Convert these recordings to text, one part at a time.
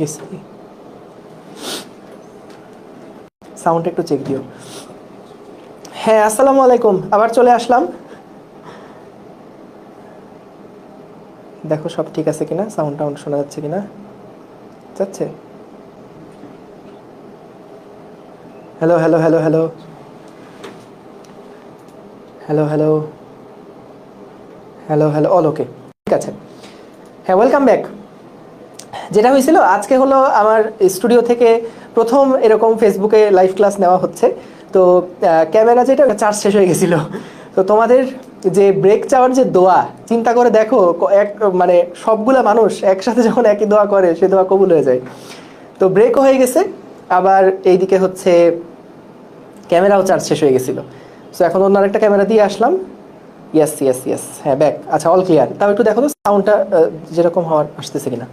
গেছে, সাউন্ড একটু চেক দিও। হ্যাঁ, আসসালামু আলাইকুম, আবার চলে আসলাম। দেখো সব ঠিক আছে কিনা, সাউন্ড টাউন্ড শোনা যাচ্ছে কিনা, যাচ্ছে? Hello hello hello hello hello hello hello hello, all ওকে, ঠিক আছে। হ্যাঁ, ওয়েলকাম ব্যাক। যেটা হয়েছিল, আজকে হলো আমার স্টুডিও থেকে প্রথম এরকম ফেসবুকে লাইভ ক্লাস নেওয়া হচ্ছে। তো ক্যামেরা যেটা চার্জ শেষ হয়ে গেছিল। তো তোমাদের যে ব্রেক চাওয়ার যে দোয়া, চিন্তা করে দেখো, এক মানে সবগুলা মানুষ একসাথে যখন একই দোয়া করে, সে দোয়া কবুল হয়ে যায়। তো ব্রেকও হয়ে গেছে, আবার এইদিকে হচ্ছে ক্যামেরাও চার্জ শেষ হয়ে গেছিলো। সো এখন অন্য আরেকটা ক্যামেরা দিয়ে আসলাম। ইয়েস ইয়েস ইয়েস, হ্যাঁ, ব্যাক। আচ্ছা, অল ক্লিয়ার। তাও একটু দেখো তো সাউন্ডটা যেরকম হওয়ার আসতেছে কিনা।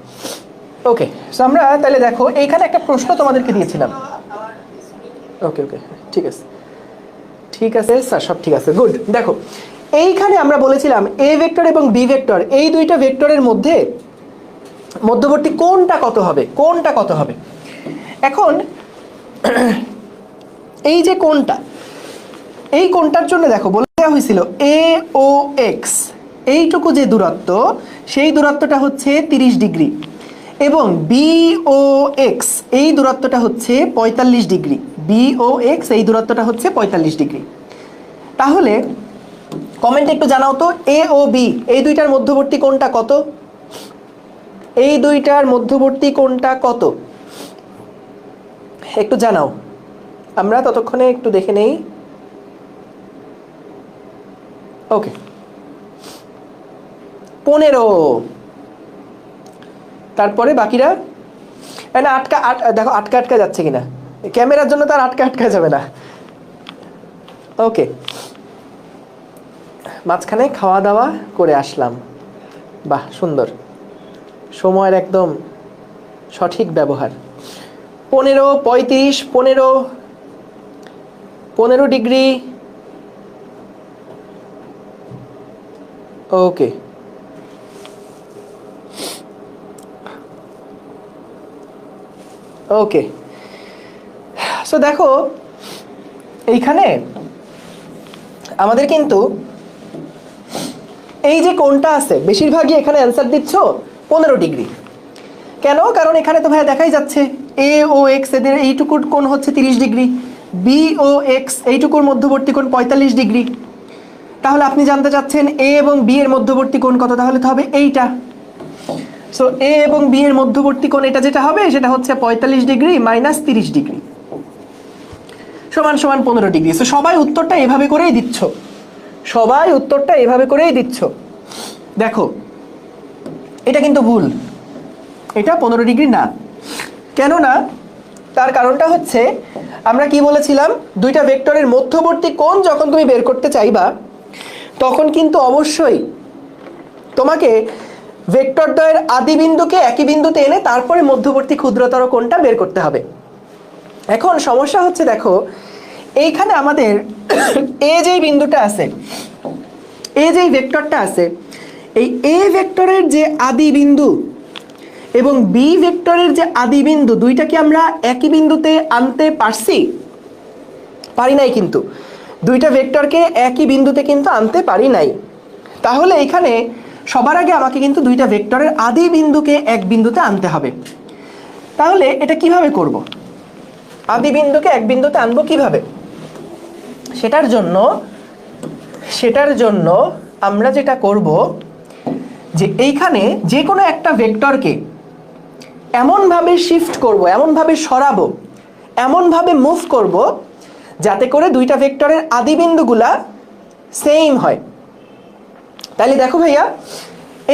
ওকে, সো আমরা তাহলে দেখো, এইখানে একটা প্রশ্ন তোমাদেরকে দিয়েছিলাম। ওকে ওকে, ঠিক আছে ঠিক আছে স্যার, সব ঠিক আছে, গুড। দেখো, এইখানে আমরা বলেছিলাম এ ভেক্টর এবং বি ভেক্টর, এই দুইটা ভেক্টরের মধ্যে মধ্যবর্তী কোণটা কত হবে, কোণটা কত হবে। এখন এই যে কোণটা, এই কোণটার জন্য দেখো বলে দেওয়া হয়েছিল এ ও এক্স, এইটুকু যে দূরত্ব, সেই দূরত্বটা হচ্ছে 30 ডিগ্রি, এবং বি ও এক্স এই দূরত্বটা হচ্ছে 45 ডিগ্রি। বি ও এক্স এই দূরত্বটা হচ্ছে 45 ডিগ্রি। তাহলে কমেন্টে একটু জানাও তো, এ ও বি এই দুইটার মধ্যবর্তী কোণটা কত, এই দুইটার মধ্যবর্তী কোণটা কত, একটু জানাও। আমরা ততক্ষণে একটু দেখে নেই। ওকে, 15। তারপরে বাকিরা, না আটকা, দেখো আটকা আটকা যাচ্ছে কিনা, ক্যামেরার জন্য তার আটকা আটকা যাবে না। ওকে, মাঝখানে খাওয়া দাওয়া করে আসলাম, বাহ সুন্দর, সময়ের একদম সঠিক ব্যবহার। 15, 35, 15 ডিগ্রি। ওকে, ওকে, সো দেখো এইখানে আমাদের কিন্তু এই যে কোণটা আছে, বেশিরভাগই এখানে অ্যান্সার দিচ্ছ 15 ডিগ্রি। কেন? কারণ এখানে তো ভাইয়া দেখাই যাচ্ছে এ ও এক্স এদের এইটুকুর কোণ হচ্ছে 30 ডিগ্রি, বি ও এক্স এইটুকুর মধ্যবর্তী কোণ 45 ডিগ্রি। তাহলে আপনি জানতে চাচ্ছেন এ এবং বি এর মধ্যবর্তী কোণ কত, তাহলে তো হবে এইটা। সো এ এবং বি এর মধ্যবর্তী কোণ এটা যেটা হবে, সেটা হচ্ছে 45 ডিগ্রি মাইনাস 30 ডিগ্রি সমান সমান 15 ডিগ্রি। সো সবাই উত্তরটা এভাবে করেই দিচ্ছ, সবাই উত্তরটা এভাবে করেই দিচ্ছ। দেখো এটা কিন্তু ভুল, এটা 15 ডিগ্রি না। কেন না? তার কারণটা হচ্ছে, আমরা কি বলেছিলাম, দুইটা ভেক্টরের মধ্যবর্তী কোণ যখন তুমি বের করতে চাইবা, তখন কিন্তু অবশ্যই তোমাকে ভেক্টর দ্বয়ের আদি বিন্দুকে একই বিন্দুতে এনে তারপরে মধ্যবর্তী ক্ষুদ্রতর কোণটা বের করতে হবে। এখন সমস্যা হচ্ছে, দেখো এইখানে আমাদের এ যেই বিন্দুটা আছে, এ যেই ভেক্টরটা আছে, এই এ ভেক্টরের যে আদি বিন্দু এবং বি ভেক্টরের যে আদি বিন্দু, দুইটা কি আমরা একই বিন্দুতে আনতে পারছি? পারি নাই, কিন্তু দুইটা ভেক্টরকে একই বিন্দুতে কিন্তু আনতে পারি নাই। তাহলে এখানে সবার আগে আমাকে কিন্তু দুইটা ভেক্টরের আদি বিন্দুকে এক বিন্দুতে আনতে হবে। তাহলে এটা কিভাবে করব? আদি বিন্দুকে এক বিন্দুতে আনবো কিভাবে? সেটার জন্য আমরা যেটা করব, যে এইখানে যে কোনো একটা ভেক্টরকে এমনভাবে শিফট করব, এমনভাবে সরাবো, এমনভাবে মুভ করব, যাতে করে দুইটা ভেক্টরের আদি বিন্দুগুলা সেম হয়। তাহলে দেখো ভাইয়া,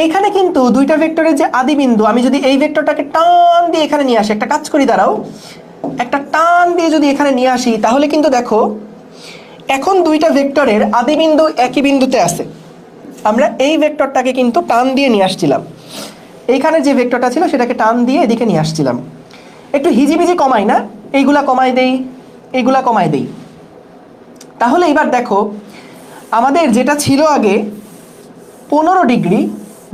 এইখানে কিন্তু দুইটা ভেক্টরের যে আদি বিন্দু, আমি যদি এই ভেক্টরটাকে টান দিয়ে এখানে নিয়ে আসি, একটা কাজ করি, দাঁড়াও, একটা টান দিয়ে যদি এখানে নিয়ে আসি, তাহলে কিন্তু দেখো এখন দুইটা ভেক্টরের আদি বিন্দু একই বিন্দুতে আছে। আমরা এই ভেক্টরটাকে কিন্তু টান দিয়ে নিয়ে আসছিলাম, এইখানে যে ভেক্টরটা ছিল সেটাকে টান দিয়ে এদিকে নিয়ে আসছিলাম। একটু হিজিবিজি কমাই না, এইগুলা কমাই দেই, এইগুলা কমাই দেই। তাহলে এবার দেখো, আমাদের যেটা ছিল আগে 15 ডিগ্রি,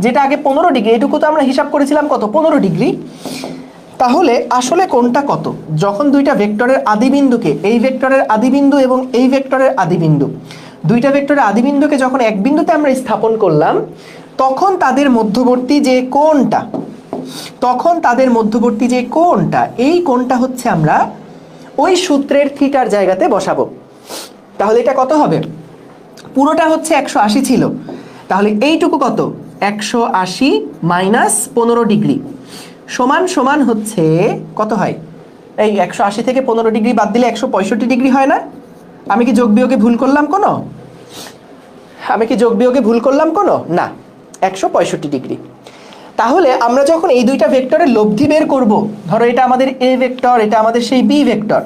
যেটা আগে 15 ডিগ্রি, এটুকু তো আমরা হিসাব করেছিলাম কত, 15 ডিগ্রি। তাহলে আসলে কোনটা কত? যখন দুইটা ভেক্টরের আদিবিন্দুকে, এই ভেক্টরের আদিবিন্দু এবং এই ভেক্টরের আদিবিন্দু, দুইটা ভেক্টরের আদিবিন্দুকে যখন এক বিন্দুতে আমরা স্থাপন করলাম, তখন তাদের মধ্যবর্তী যে কোণটা, এই কোণটা হচ্ছে আমরা ওই সূত্রের থিটার জায়গাতে বসাবো। তাহলে এটা কত হবে? পুরোটা হচ্ছে 180 ছিল, তাহলে এইটুকু কত? 180 মাইনাস 15 ডিগ্রি সমান সমান হচ্ছে কত হয়? এই 180 থেকে 15 ডিগ্রি বাদ দিলে 165 ডিগ্রি হয় না? আমি কি যোগ বিয়োগে ভুল করলাম কোনো? না, 165 ডিগ্রি। তাহলে আমরা যখন এই দুইটা ভেক্টরের লব্ধি বের করব, ধরো এটা আমাদের এ ভেক্টর, এটা আমাদের সেই বি ভেক্টর,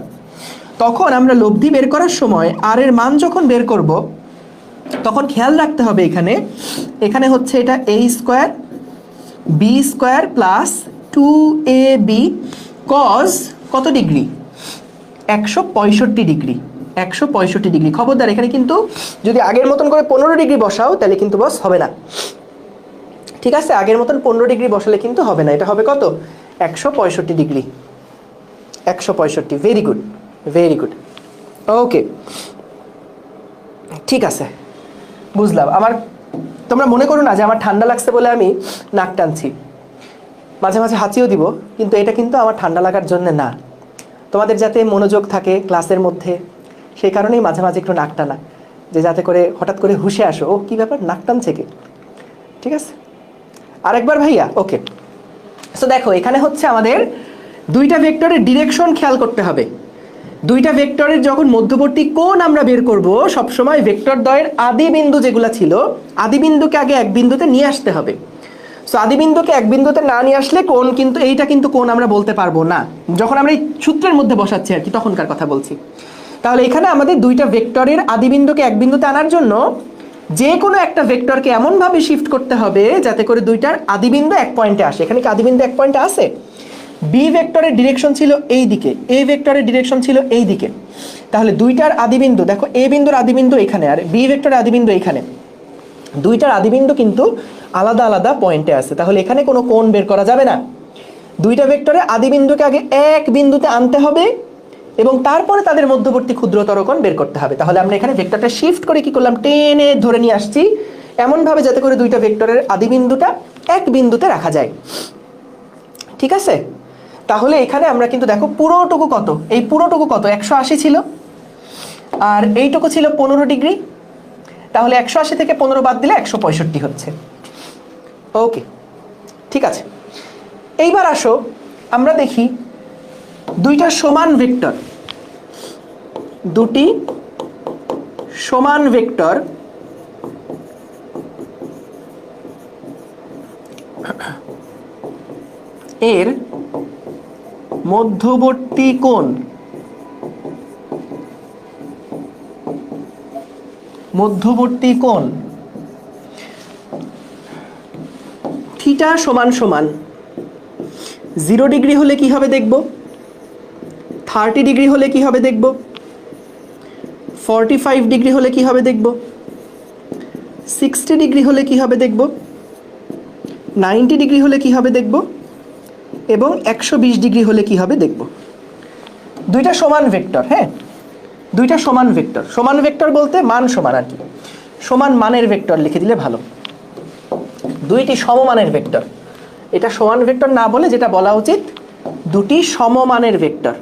তখন আমরা লব্ধি বের করার সময় আর এর মান যখন বের করব, তখন খেয়াল রাখতে হবে এখানে হচ্ছে এটা a square b square plus 2ab cos কত ডিগ্রি? 165 ডিগ্রি। 165 ডিগ্রি। খবরদার, এখানে কিন্তু যদি আগের মতন করে 15 ডিগ্রি বসাও তাহলে কিন্তু বস হবে না, ঠিক আছে? আগের মতন 15 ডিগ্রি বসালে কিন্তু হবে না, এটা হবে কত? 165 degree. 165। Very good, very good. Okay, ঠিক আছে, বুঝলাম। তোমরা মনে করো না যে আমার ঠান্ডা লাগছে বলে আমি নাক টানছি, মাঝে মাঝে হাঁচিও দিব, কিন্তু এটা কিন্তু আমার ঠান্ডা লাগার জন্য না, তোমাদের যাতে মনোযোগ থাকে ক্লাসের মধ্যে, সেই কারণেই মাঝে মাঝে একটু নাক টানা, যে যাতে করে হঠাৎ করে হুশে আসো, ও কী ব্যাপার, নাক টানছে কে? ঠিক আছে, আরেকবার ভাইয়া। ওকে, সো দেখো এখানে হচ্ছে আমাদের দুইটা ভেক্টরের ডিরেকশন খেয়াল করতে হবে। দুইটা ভেক্টরের যখন মধ্যবর্তী কোণ আমরা বের করব, সবসময় ভেক্টর দ্বয়ের আদি বিন্দু যেগুলো ছিল, আদি বিন্দুকে আগে এক বিন্দুতে নিয়ে আসতে হবে। সো আদি বিন্দুকে এক বিন্দুতে না নিয়ে আসলে কোণ কিন্তু এইটা কিন্তু কোণ আমরা বলতে পারবো না, যখন আমরা এই সূত্রের মধ্যে বসাচ্ছি আর কি, তখনকার কথা বলছি। তাহলে এখানে আমাদের দুইটা ভেক্টরের আদি বিন্দুকে এক বিন্দুতে আনার জন্য যে কোনো একটা ভেক্টরকে এমনভাবে শিফট করতে হবে যাতে করে দুইটার আদি বিন্দু এক পয়েন্টে আসে। এখানে কি আদি বিন্দু এক পয়েন্টে আসে? বি ভেক্টরের ডিরেকশন ছিল এই দিকে, এ ভেক্টরের ডিরেকশন ছিল এই দিকে, তাহলে দুইটার আদিবিন্দু দেখো, এ বিন্দুর আদিবিন্দু এখানে আর বি ভেক্টরের আদিবিন্দু এখানে, দুইটার আদিবিন্দু কিন্তু আলাদা আলাদা পয়েন্টে আছে, তাহলে এখানে কোনো কোণ বের করা যাবে না। দুইটা ভেক্টরের আদিবিন্দুকে আগে এক বিন্দুতে আনতে হবে এবং তারপরে তাদের মধ্যবর্তী ক্ষুদ্রতর কোণ বের করতে হবে। তাহলে আমরা এখানে ভেক্টরটা শিফট করে কি করলাম, টেনে ধরে নিয়ে আসছি এমনভাবে যাতে করে দুইটা ভেক্টরের আদিবিন্দুটা এক বিন্দুতে রাখা যায়, ঠিক আছে? তাহলে এখানে আমরা কিন্তু দেখো পুরোটুকু কত, এই পুরোটুকু কত? 180 ছিল, আর এইটুকু ছিল 15 ডিগ্রি, তাহলে 180 থেকে 15 বাদ দিলে 165 হচ্ছে। ওকে, ঠিক আছে। এইবার আসো আমরা দেখি দুইটা সমান ভেক্টর, দুটি সমান ভেক্টর এর মধ্যবর্তী কোণ, থিটা সমান সমান 0 ডিগ্রি হলে কি হবে দেখব, 30 ডিগ্রি হলে কি হবে দেখব, 45 ডিগ্রি হলে কি হবে দেখব, 60 ডিগ্রি হলে কি হবে দেখব, 90 ডিগ্রি হলে কি হবে দেখব, এবং 120 ডিগ্রি হলে কি হবে দেখব। দুইটা সমান ভেক্টর, হ্যাঁ, দুইটা সমান ভেক্টর। সমান ভেক্টর বলতে মান সমান আর কি, সমান মানের ভেক্টর লিখে দিলে ভালো। দুইটি সমমানের ভেক্টর, এটা সমান ভেক্টর না বলে যেটা বলা উচিত দুটি সমমানের ভেক্টর,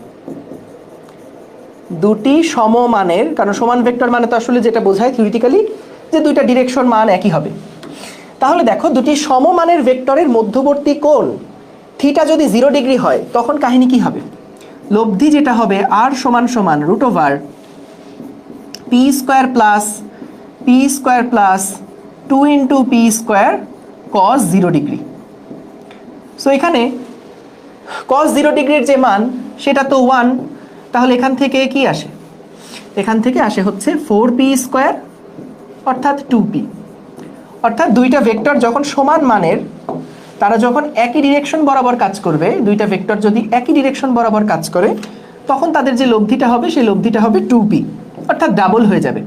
দুটি সমমানের, কারণ সমান ভেক্টর মানে তো আসলে যেটা বোঝায় থিওরিটিক্যালি যে দুইটা ডিরেকশন মান একই হবে। তাহলে দেখো দুটি সমমানের ভেক্টরের মধ্যবর্তী কোণ থিটা যদি 0 ডিগ্রি হয় তখন কাহিনী কি হবে? লব্ধি যেটা হবে r সমান সমান √over P square plus 2 into P square cos 0 degree. So এখানে cos 0 ডিগ্রির যে মান সেটা তো 1, তাহলে এখান থেকে কি আসে? এখান থেকে আসে হচ্ছে 4p স্কোয়ার অর্থাৎ 2p। অর্থাৎ দুইটা ভেক্টর যখন সমান মানের, তারা যখন একই ডিরেকশন বরাবর কাজ করবে, দুইটা ভেক্টর যদি একই ডিরেকশন বরাবর কাজ করে তখন তাদের যে লব্ধিটা হবে সেই লব্ধিটা হবে 2p, অর্থাৎ ডাবল হয়ে যাবে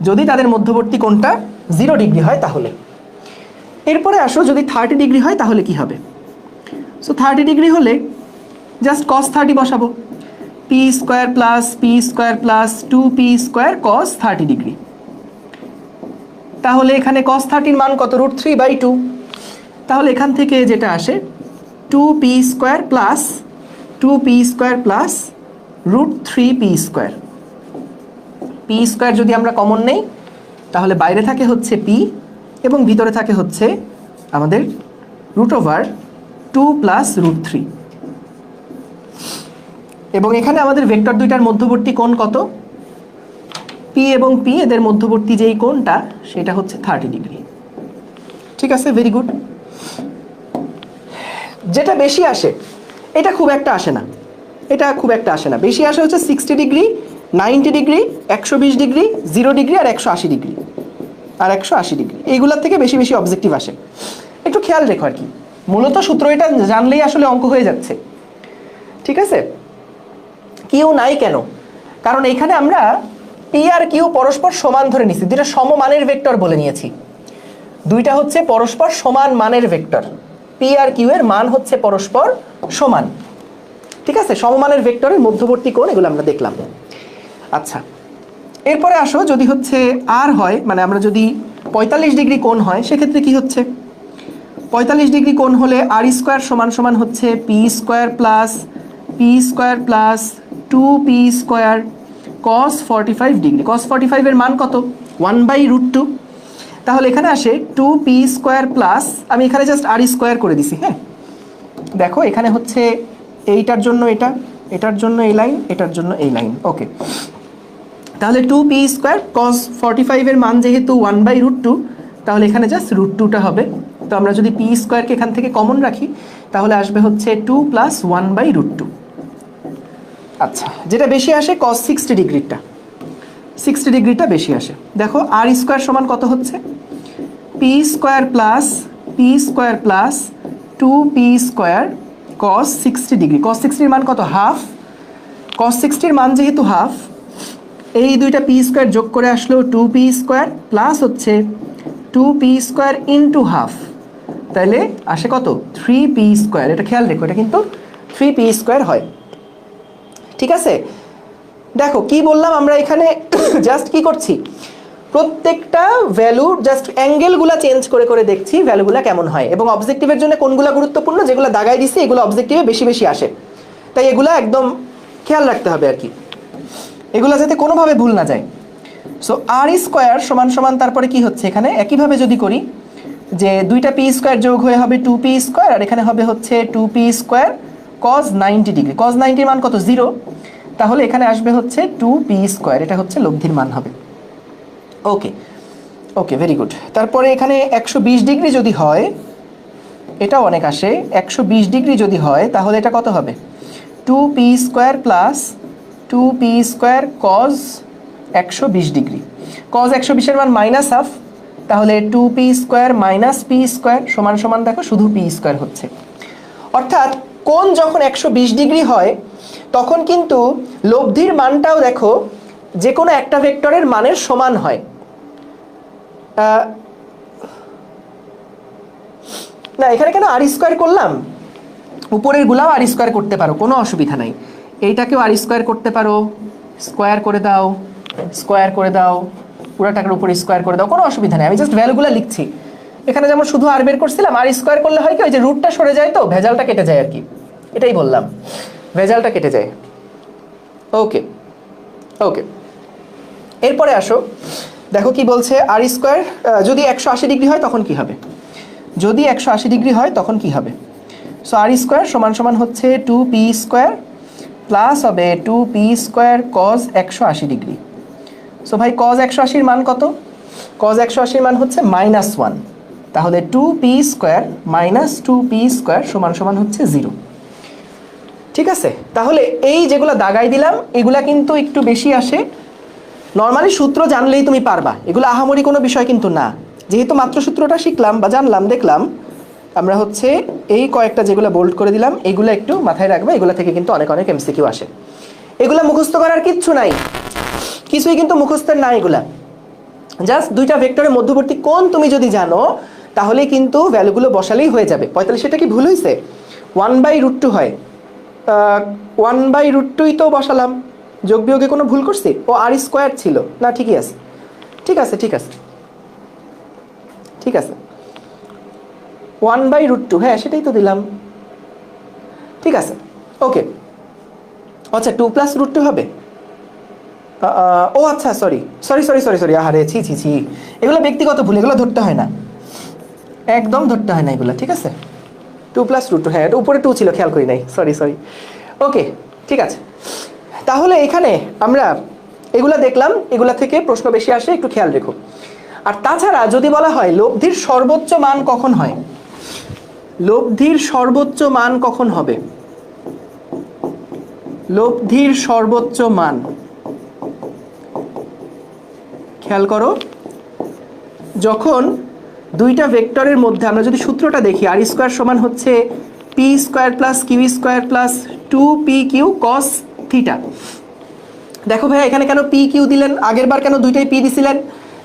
যদি তাদের মধ্যবর্তী কোণটা 0 ডিগ্রি হয় তাহলে। এরপরে আসো যদি 30 ডিগ্রি হয় তাহলে কি হবে? সো 30 ডিগ্রি হলে জাস্ট cos 30 বসাবো, P square plus 2p square cos 30 degree. তাহলে এখানে cos 30 মান কত? √3/2। তাহলে এখান থেকে যেটা আসে 2p square plus √3p square. P square যদি আমরা কমন নেই তাহলে বাইরে থাকে হচ্ছে p এবং ভিতরে থাকে হচ্ছে আমাদের √2 প্লাস √3। এবং এখানে আমাদের ভেক্টর দুইটার মধ্যবর্তী কোণ কত? p এবং p এদের মধ্যবর্তী যেই কোণটা সেটা হচ্ছে 30 ডিগ্রি। ঠিক আছে, ভেরি গুড। যেটা বেশি আসে এটা খুব একটা আসে না, বেশি আসে হচ্ছে 60 ডিগ্রি, 90 ডিগ্রি, 120 ডিগ্রি, 0 ডিগ্রি আর 180 ডিগ্রি এইগুলোর থেকে বেশি বেশি অবজেক্টিভ আসে। একটু খেয়াল রেখো আর কি, মূলত সূত্র এটা জানলেই আসলে অঙ্ক হয়ে যাচ্ছে। ঠিক আছে, কিউ নাই কেন? কারণ এখানে আমরা পি আর কিউ পরস্পর সমান ধরে নিচ্ছি, দুইটা সমমানের ভেক্টর বলে নিয়েছি। দুইটা হচ্ছে পরস্পর সমান মানের ভেক্টর, পি আর কিউ এর মান হচ্ছে পরস্পর সমান। ঠিক আছে, সমমানের ভেক্টরের মধ্যবর্তী কোণ এগুলো আমরা দেখলাম। আচ্ছা, এরপরে আসো, যদি হচ্ছে আর হয়, মানে আমরা যদি 45 ডিগ্রি কোণ হয় সেক্ষেত্রে কি হচ্ছে? 45 ডিগ্রি কোণ হলে আর স্কোয়ার সমান সমান হচ্ছে P square plus 2p square cos 45 degree. cos 45 এর মান কত? 1/√2। তাহলে এখানে আসে 2p স্কোয়ার প্লাস, আমি এখানে জাস্ট আর স্কোয়ার করে দিছি। হ্যাঁ, দেখো এখানে হচ্ছে এইটার জন্য এটা, এটার জন্য এই লাইন, এটার জন্য এই লাইন। ওকে, তাহলে 2p স্কোয়ার cos 45 এর মান যেহেতু 1/√2, তাহলে এখানে জাস্ট √2টা হবে। তো আমরা যদি p স্কোয়ারকে এখান থেকে কমন রাখি তাহলে আসবে হচ্ছে 2 প্লাস 1/√2। আচ্ছা, যেটা বেশি আসে cos 60 ডিগ্রিটা, 60 ডিগ্রিটা বেশি আসে। দেখো আর স্কোয়ার সমান কত হচ্ছে? P square plus 2p square cos 60 degree. cos 60 এর মান কত? হাফ। cos 60 এর মান যেহেতু হাফ, এই দুইটা পি স্কোয়ার যোগ করে আসলো 2p স্কোয়ার প্লাস হচ্ছে 2p স্কোয়ার ইন্টু হাফ, তাহলে আসে কত? 3p square. এটা খেয়াল রেখো, এটা কিন্তু 3p স্কোয়ার হয়। ঠিক আছে, দেখো কি বললাম আমরা এখানে, জাস্ট কি করছি, প্রত্যেকটা ভ্যালু জাস্ট অ্যাঙ্গেলগুলো চেঞ্জ করে করে দেখছি ভ্যালুগুলো কেমন হয়, এবং অবজেক্টিভের জন্য কোনগুলো গুরুত্বপূর্ণ, যেগুলো দাগাই দিচ্ছি এগুলো অবজেক্টিভে বেশি বেশি আসে, তাই এগুলো একদম খেয়াল রাখতে হবে আর কি, এগুলো যাতে কোনোভাবে ভুল না যায়। সো আর স্কোয়ার সমান সমান তারপরে কি হচ্ছে এখানে, একইভাবে যদি করি যে দুইটা পি স্কোয়ার যোগ হয়ে হবে 2p স্কোয়ার, আর এখানে হবে হচ্ছে 2p square cos 90 degree. cos 90 মান কত? 0। তাহলে এখানে আসবে হচ্ছে 2p স্কোয়ার, এটা হচ্ছে লব্ধির মান হবে। ওকে ওকে, ভেরি গুড। তারপরে এখানে 120 ডিগ্রি যদি হয়, এটাও অনেক আসে, 120 ডিগ্রি যদি হয় তাহলে এটা কত হবে? 2p square plus 2p square cos 120 degree. cos 120 এর মান মাইনাস হাফ, তাহলে 2p square minus p square সমান সমান দেখো শুধু p স্কোয়ার হচ্ছে। অর্থাৎ কোণ যখন 120 ডিগ্রি হয় তখন কিন্তু লব্ধির মানটাও দেখো যে কোনো একটা ভেক্টরের মানের সমান হয়। না, এখানে কেন আর স্কোয়ার করলাম? উপরের গুলাও আর স্কোয়ার করতে পারো, কোনো অসুবিধা নাই। এইটাকেও আর স্কোয়ার করতে পারো, স্কোয়ার করে দাও, পুরোটাকের উপরে স্কোয়ার করে দাও, কোনো অসুবিধা নেই। আমি জাস্ট ভ্যালুগুলো লিখছি। এখানে যেমন শুধু আর বের করছিলাম, আর স্কোয়ার করলে হয় কি, ওই যে রুটটা সরে যায় তো ভেজালটা কেটে যায় আর কি, এটাই বললাম, ভেজালটা কেটে যায়। ওকে ওকে, এরপরে আসো, দেখো কি বলছে, আর স্কোয়ার যদি 180 ডিগ্রি হয় তখন কি হবে? যদি 180 ডিগ্রি হয় তখন কি হবে? সো আর স্কোয়ার সমান সমান হচ্ছে 2p স্কোয়ার প্লাস হবে 2p square cos 180 degree. So ভাই cos 180 মান কত? cos 180 মান হচ্ছে -1, তাহলে 2p square minus 2p square সমান সমান হচ্ছে 0। ঠিক আছে, তাহলে এই যেগুলো দাগাই দিলাম এগুলা কিন্তু একটু বেশি আসে। নর্মালি সূত্র জানলেই তুমি পারবা, এগুলো আহামরি কোনো বিষয় কিন্তু না। যেহেতু মাত্র সূত্রটা শিখলাম বা জানলাম, দেখলাম, আমরা হচ্ছে এই কয়েকটা যেগুলো বোল্ড করে দিলাম এগুলো একটু মাথায় রাখবে, এগুলো থেকে কিন্তু অনেক অনেক এমসিকিউ আসে। এগুলো মুখস্থ করার কিচ্ছু নাই, কিছুই কিন্তু মুখস্থের না এগুলা। জাস্ট দুইটা ভেক্টরের মধ্যবর্তী কোণ তুমি যদি জানো তাহলে কিন্তু ভ্যালুগুলো বসালেই হয়ে যাবে। 45 এটা কি ভুল হয়েছে? 1/√2 হয়, 1/√2 তো বসালাম, যোগ বিয়োগে কোনো ভুল করছি? ও r² ছিল না, ঠিকই আছে, ঠিক আছে ঠিক আছে ঠিক আছে, 1/√2, হ্যাঁ সেটাই তো দিলাম, ঠিক আছে ওকে। আচ্ছা 2 + √2 হবে, ও আচ্ছা sorry sorry sorry sorry sorry, আহারে ছি ছি ছি, এগুলো ব্যক্তিগত ভুল, এগুলো ধরতে হয় না, একদম ধরতে হয় না এগুলো, ঠিক আছে। 2 + √2, হ্যাঁ এটা উপরে 2 ছিল, খেয়াল করি নাই, সরি সরি, ওকে ঠিক আছে। তাহলে এখানে আমরা এগুলা দেখলাম, এগুলা থেকে প্রশ্ন বেশি আসে, একটু খেয়াল রেখো। আর তাছাড়া যদি বলা হয় লব্ধির সর্বোচ্চ মান কখন হয়, লব্ধির সর্বোচ্চ মান কখন হবে, লব্ধির সর্বোচ্চ মান খেয়াল করো, যখন দুইটা ভেক্টরের মধ্যে আমরা যদি সূত্রটা দেখি, r² সমান হচ্ছে p² + q² + 2pq cos θ। দেখো ভাইয়া এখানে কেন p q দিলেন, আগের বার কেন দুইটাই p দিছিলেন?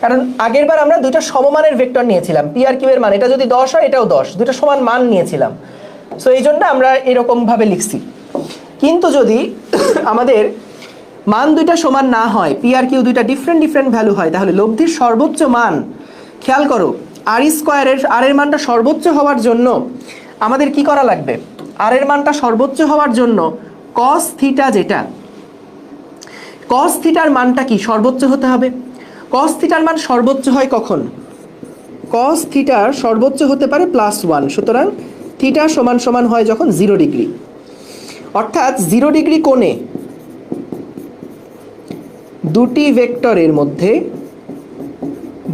কারণ আগের বার আমরা দুইটা সমমানের ভেক্টর নিয়েছিলাম, p আর q এর মান, এটা যদি 10 হয় এটাও 10, দুইটা সমান মান নিয়েছিলাম, সো এই জন্য আমরা এরকম ভাবে লিখছি। কিন্তু যদি আমাদের মান দুইটা সমান না হয়, p আর q দুইটা ডিফারেন্ট ডিফারেন্ট ভ্যালু হয়, তাহলে লব্ধির সর্বোচ্চ মান, খেয়াল করো r² এর r এর মানটা সর্বোচ্চ হওয়ার জন্য আমাদের কি করা লাগবে, r এর মানটা সর্বোচ্চ হওয়ার জন্য cos θ, যেটা cos θ এর মানটা কি সর্বোচ্চ হতে হবে। cos θ এর মান সর্বোচ্চ হয় কখন, cos θ সর্বোচ্চ হতে পারে +1, সুতরাং θ সমান সমান হয় যখন 0 ডিগ্রি, অর্থাৎ 0 ডিগ্রি কোণে দুটি ভেক্টরের মধ্যে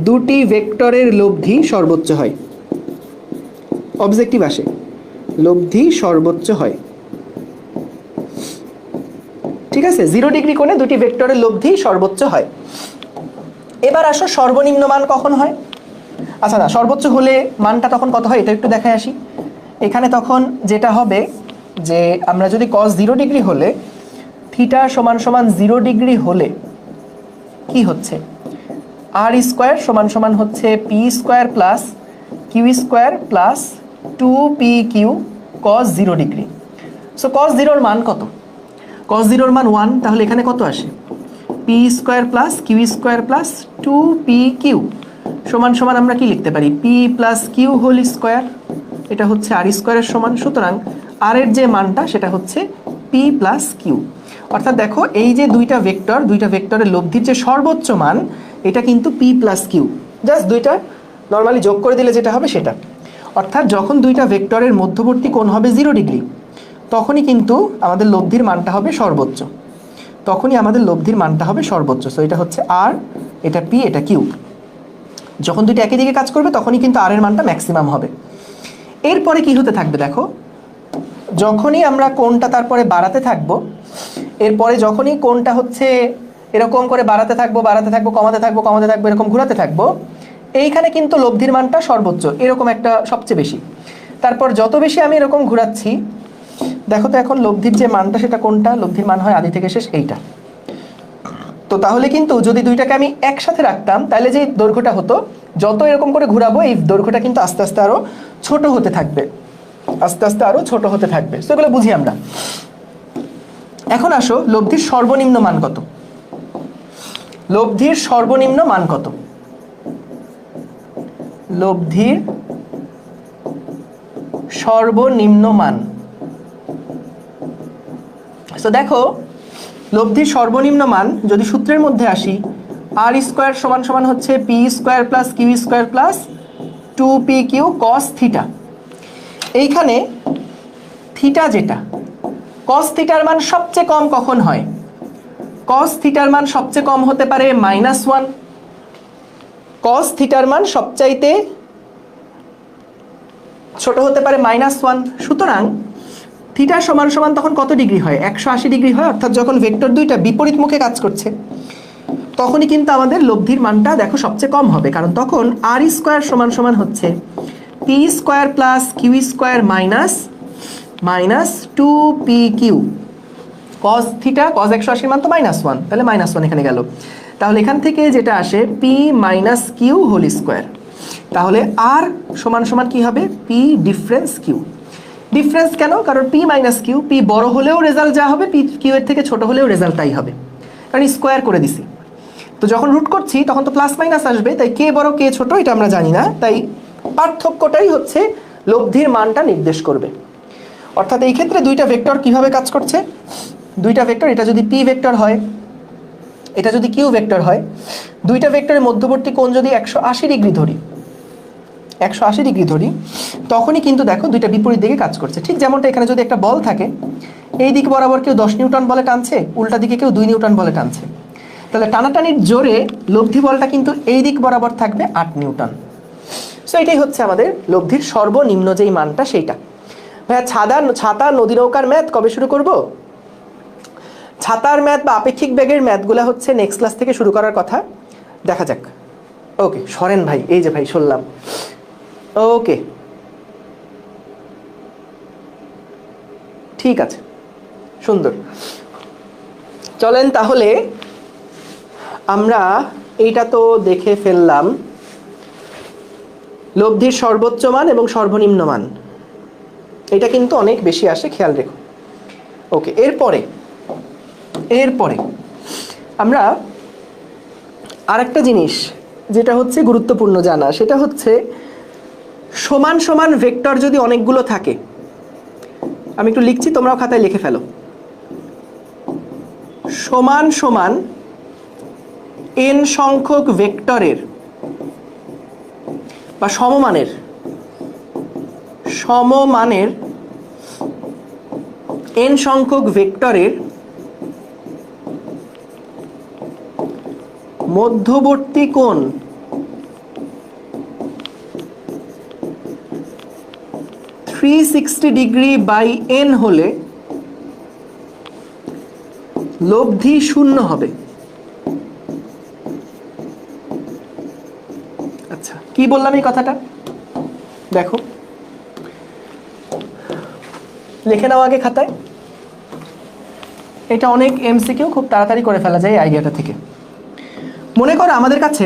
দুটি ভেক্টরের লব্ধি সর্বোচ্চ হয়, অবজেক্টিভ আসে, লব্ধি সর্বোচ্চ হয়, ঠিক আছে। 0 ডিগ্রি কোণে দুটি ভেক্টরের লব্ধি সর্বোচ্চ হয়। এবার আসো সর্বনিম্ন মান কখন হয়, আচ্ছা না সর্বোচ্চ হলে মানটা তখন কত হয় এটা একটু দেখায় আসি। এখানে তখন যেটা হবে যে আমরা যদি cos 0 ডিগ্রি হলে, θ সমান সমান 0 ডিগ্রি হলে কি হচ্ছে, r² সমান সমান হচ্ছে p² + q² + 2pq cos 0 degree. So cos 0 এর মান কত, cos 0 এর মান 1, তাহলে এখানে কত আসে, p² + q² + 2pq সমান সমান আমরা কি লিখতে পারি, p + q হোল স্কয়ার, এটা হচ্ছে r² এর সমান, সুতরাং r এর যে মানটা সেটা হচ্ছে p + q। অর্থাৎ দেখো এই যে দুইটা ভেক্টরের লব্ধির যে সর্বোচ্চ মান, এটা কিন্তু p + q, জাস্ট দুইটা নরমালি যোগ করে দিলে যেটা হবে সেটা। অর্থাৎ যখন দুইটা ভেক্টরের মধ্যবর্তী কোণ হবে 0 ডিগ্রি, তখনই কিন্তু আমাদের লব্ধির মানটা হবে সর্বোচ্চ, তখনই আমাদের লব্ধির মানটা হবে সর্বোচ্চ। সো এটা হচ্ছে r, এটা p, এটা q। যখন দুইটা একই দিকে কাজ করবে তখনই কিন্তু r এর মানটা ম্যাক্সিমাম হবে। এরপরে কি হতে থাকবে দেখো, যখনই আমরা কোণটা তারপরে বাড়াতে থাকবো, এরপরে যখনই কোণটা হচ্ছে এরকম করে বাড়াতে থাকবো কমাতে থাকবো এরকম ঘোরাতে থাকবো, এইখানে কিন্তু লব্ধির মানটা সর্বোচ্চ, এরকম একটা সবচেয়ে বেশি। তারপর যত বেশি আমি এরকম ঘোরাচ্ছি, দেখো তো এখন লব্ধির যে মানটা সেটা কোনটা, লব্ধির মান হয় আদি থেকে শেষ এইটা। তো তাহলে কিন্তু যদি দুইটাকে আমি একসাথে রাখতাম, তাহলে যে দৈর্ঘ্যটা হতো, যত এরকম করে ঘোরাবো এই দৈর্ঘ্যটা কিন্তু আস্তে আস্তে আরো ছোট হতে থাকবে, আস্তে আস্তে আরো ছোট হতে থাকবে। তো এগুলো বুঝি আমরা। এখন আসো লব্ধির সর্বনিম্ন মান কত, লব্ধির সর্বনিম্ন মান কত, লব্ধির সর্বনিম্ন মান। তো দেখো লব্ধির সর্বনিম্ন মান যদি সূত্রের মধ্যে আসি, r² সমান সমান হচ্ছে p² + q² + 2pq cos θ। এইখানে থিটা যেটা, cos θ এর মান সবচেয়ে কম কখন হয়, cos θ এর মান সবচেয়ে কম হতে পারে -1, cos θ এর মান সবচাইতে ছোট হতে পারে -1। সুতরাং থিটা সমান সমান তখন কত ডিগ্রি হয়, 180 ডিগ্রি হয়। অর্থাৎ যখন ভেক্টর দুইটা বিপরীত মুখে কাজ করছে, তখনই কিন্তু আমাদের লব্ধির মানটা দেখো সবচেয়ে কম হবে, কারণ তখন r² সমান সমান হচ্ছে p² + q² - 2pq cos θ, cos 180 মান তো -1, তাহলে -1 এখানে গেল। তাহলে এখান থেকে যেটা আসে p - q হোল স্কয়ার, তাহলে r সমান সমান কি হবে, p ডিফারেন্স q। ডিফারেন্স কেন? কারণ পি মাইনাস কিউ, পি বড় হলেও রেজাল্ট যা হবে, পি কিউ এর থেকে ছোট হলেও রেজাল্ট তাই হবে, কারণ স্কোয়ার করে দিছি। তো যখন রুট করছি তখন তো প্লাস মাইনাস আসবে, তাই কে বড় কে ছোট এটা আমরা জানি না, তাই পার্থক্যটাই হচ্ছে লব্ধির মানটা নির্দেশ করবে। অর্থাৎ এই ক্ষেত্রে দুইটা ভেক্টর কিভাবে কাজ করছে, দুইটা ভেক্টর, এটা যদি পি ভেক্টর হয়, এটা যদি কিউ ভেক্টর হয়, দুইটা ভেক্টরের মধ্যবর্তী কোণ যদি 180 ডিগ্রি ধরি, 180 ডিগ্রি ধরি, তখনই কিন্তু দেখো দুইটা বিপরীত দিকে কাজ করছে। ঠিক যেমনটা এখানে যদি একটা বল থাকে, এই দিক বরাবর কেউ 10 নিউটন বলে টানছে, উল্টা দিকে কেউ 2 নিউটন বলে টানছে, তাহলে টানাটানির জোরে লব্ধি বলটা কিন্তু এই দিক বরাবর থাকবে 8 নিউটন। সো এটাই হচ্ছে আমাদের লব্ধির সর্বনিম্ন যেই মানটা সেইটা। ভাইয়া ছাতা নদী নৌকার ম্যাথ কবে শুরু করব? ছাতার ম্যাথ বা আপেক্ষিক বেগের ম্যাথগুলো হচ্ছে নেক্সট ক্লাস থেকে শুরু করার কথা, দেখা যাক। ওকে সরেন ভাই, এই যে ভাই শুনলাম, ওকে ঠিক আছে, সুন্দর। চলেন তাহলে আমরা এইটা তো দেখে ফেললাম, লব্ধির সর্বোচ্চ মান এবং সর্বনিম্ন মান, এটা কিন্তু অনেক বেশি আসে, খেয়াল রেখো। ওকে, এরপরে আমরা আরেকটা জিনিস যেটা হচ্ছে গুরুত্বপূর্ণ জানা, সেটা হচ্ছে সমান সমান ভেক্টর যদি অনেকগুলো থাকে, আমি একটু লিখছি, তোমরাও খাতায় লিখে ফেলো। সমান সমান n সংখ্যক ভেক্টরের বা সমমানের n সংখ্যক ভেক্টরের মধ্যবর্তী কোণ ডিগ্রি বাই n হলে লব্ধি শূন্য হবে। আচ্ছা, কি বললাম এই কথাটা দেখো, লিখে নাও আগে খাতায়। এটা অনেক এমসিকিউ, খুব তাড়াতাড়ি করে ফেলা যায় এই আইডিয়াটা থেকে। মনে করো আমাদের কাছে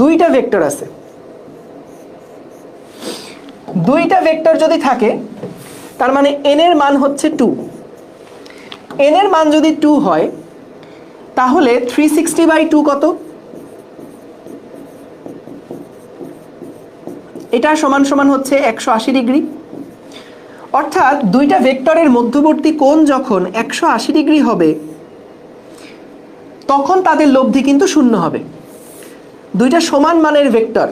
দুইটা ভেক্টর আছে, দুইটা ভেক্টর যদি থাকে, তার মানে n এর মান হচ্ছে 2। n এর মান যদি 2 হয়, তাহলে 360/2 কত? এটা সমান সমান হচ্ছে 180 ডিগ্রি। অর্থাৎ দুইটা ভেক্টরের মধ্যবর্তী কোণ যখন 180 ডিগ্রি হবে, তখন তাদের লব্ধি কিন্তু শূন্য হবে। দুইটা সমান মানের ভেক্টর,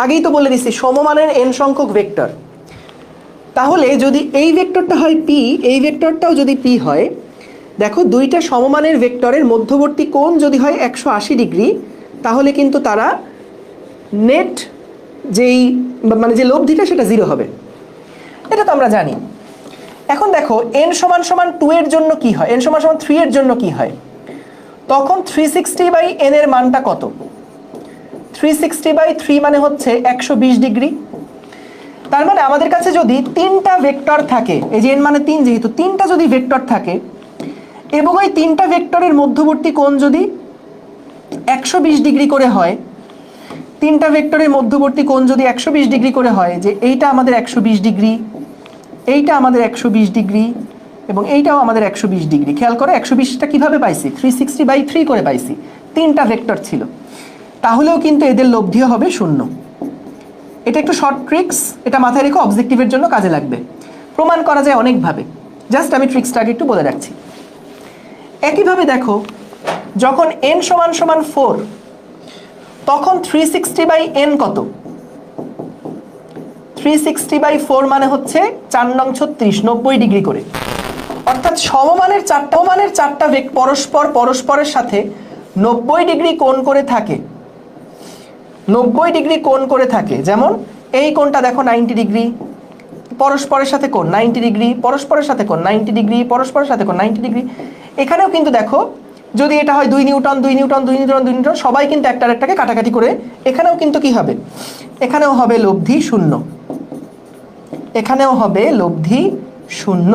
আগেই তো বলে দিছি সমমানের n সংখ্যক ভেক্টর, তাহলে যদি এই ভেক্টরটা হয় p, এই ভেক্টরটাও যদি p হয়, দেখো দুইটা সমমানের ভেক্টরের মধ্যবর্তী কোণ যদি হয় 180 ডিগ্রি, তাহলে কিন্তু তারা নেট যেই মানে যে লব্ধিটা সেটা 0 হবে, এটা তো আমরা জানি। এখন দেখো n সমান সমান 2 এর জন্য কি হয়, n সমান সমান 3 এর জন্য কি হয়, তখন 360/n এর মানটা কত? 360/3 মানে হচ্ছে 120 ডিগ্রি। তার মানে আমাদের কাছে যদি তিনটা ভেক্টর থাকে, এই যে n মানে 3, যেহেতু তিনটা যদি ভেক্টর থাকে এবং ওই তিনটা ভেক্টরের মধ্যবর্তী কোণ যদি 120 ডিগ্রি করে হয়, তিনটা ভেক্টরের মধ্যবর্তী কোণ যদি 120 ডিগ্রি করে হয়, যে এইটা আমাদের 120 ডিগ্রি, এইটা আমাদের 120 ডিগ্রি এবং এইটাও আমাদের 120 ডিগ্রি। খেয়াল করো 120টা কিভাবে পাইছি, 360/3 করে পাইছি, তিনটা ভেক্টর ছিল, তাহলেও কিন্তু এদের লব্ধিও হবে শূন্য। এটা একটু শর্ট ট্রিক্স, এটা মাথায় রেখো, অবজেক্টিভের জন্য কাজে লাগবে। প্রমাণ করা যায় অনেকভাবে, জাস্ট আমি ট্রিক্সটাকে একটু বলে রাখছি। একইভাবে দেখো যখন n সমান সমান 4, তখন 360/n কত? 360/4 মানে হচ্ছে 4 নং 36, 90 ডিগ্রি করে। অর্থাৎ সমমানের চারটা পরস্পরের সাথে 90 ডিগ্রি কোণ করে থাকে, 90 ডিগ্রি কোণ করে থাকে। যেমন এই কোণটা দেখো 90 ডিগ্রি, পরস্পরের সাথে কোণ 90 ডিগ্রি, পরস্পরের সাথে কোণ 90 ডিগ্রি, পরস্পরের সাথে কোণ 90 ডিগ্রি। এখানেও কিন্তু দেখো যদি এটা হয় 2 নিউটন 2 নিউটন 2 নিউটন 2 নিউটন, সবাই কিন্তু একটাকে কাটাকাটি করে, এখানেও কিন্তু কি হবে, এখানেও হবে লব্ধি শূন্য, এখানেও হবে লব্ধি শূন্য।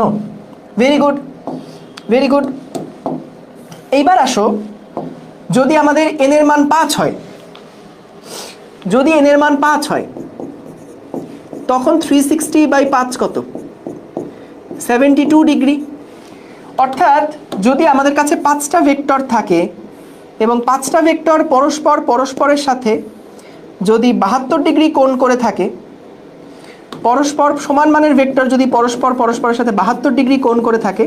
Very good, very good. এইবার আসো, যদি আমাদের n এর মান 5 হয়, যদি n এর মান 5 হয়, তখন 360/5 কত? 72 ডিগ্রি। অর্থাৎ যদি আমাদের কাছে 5টা ভেক্টর থাকে এবং 5টা ভেক্টর পরস্পরের সাথে যদি 72 ডিগ্রি কোণ করে থাকে, পরস্পর সমান মানের ভেক্টর যদি পরস্পরের সাথে 72 ডিগ্রি কোণ করে থাকে,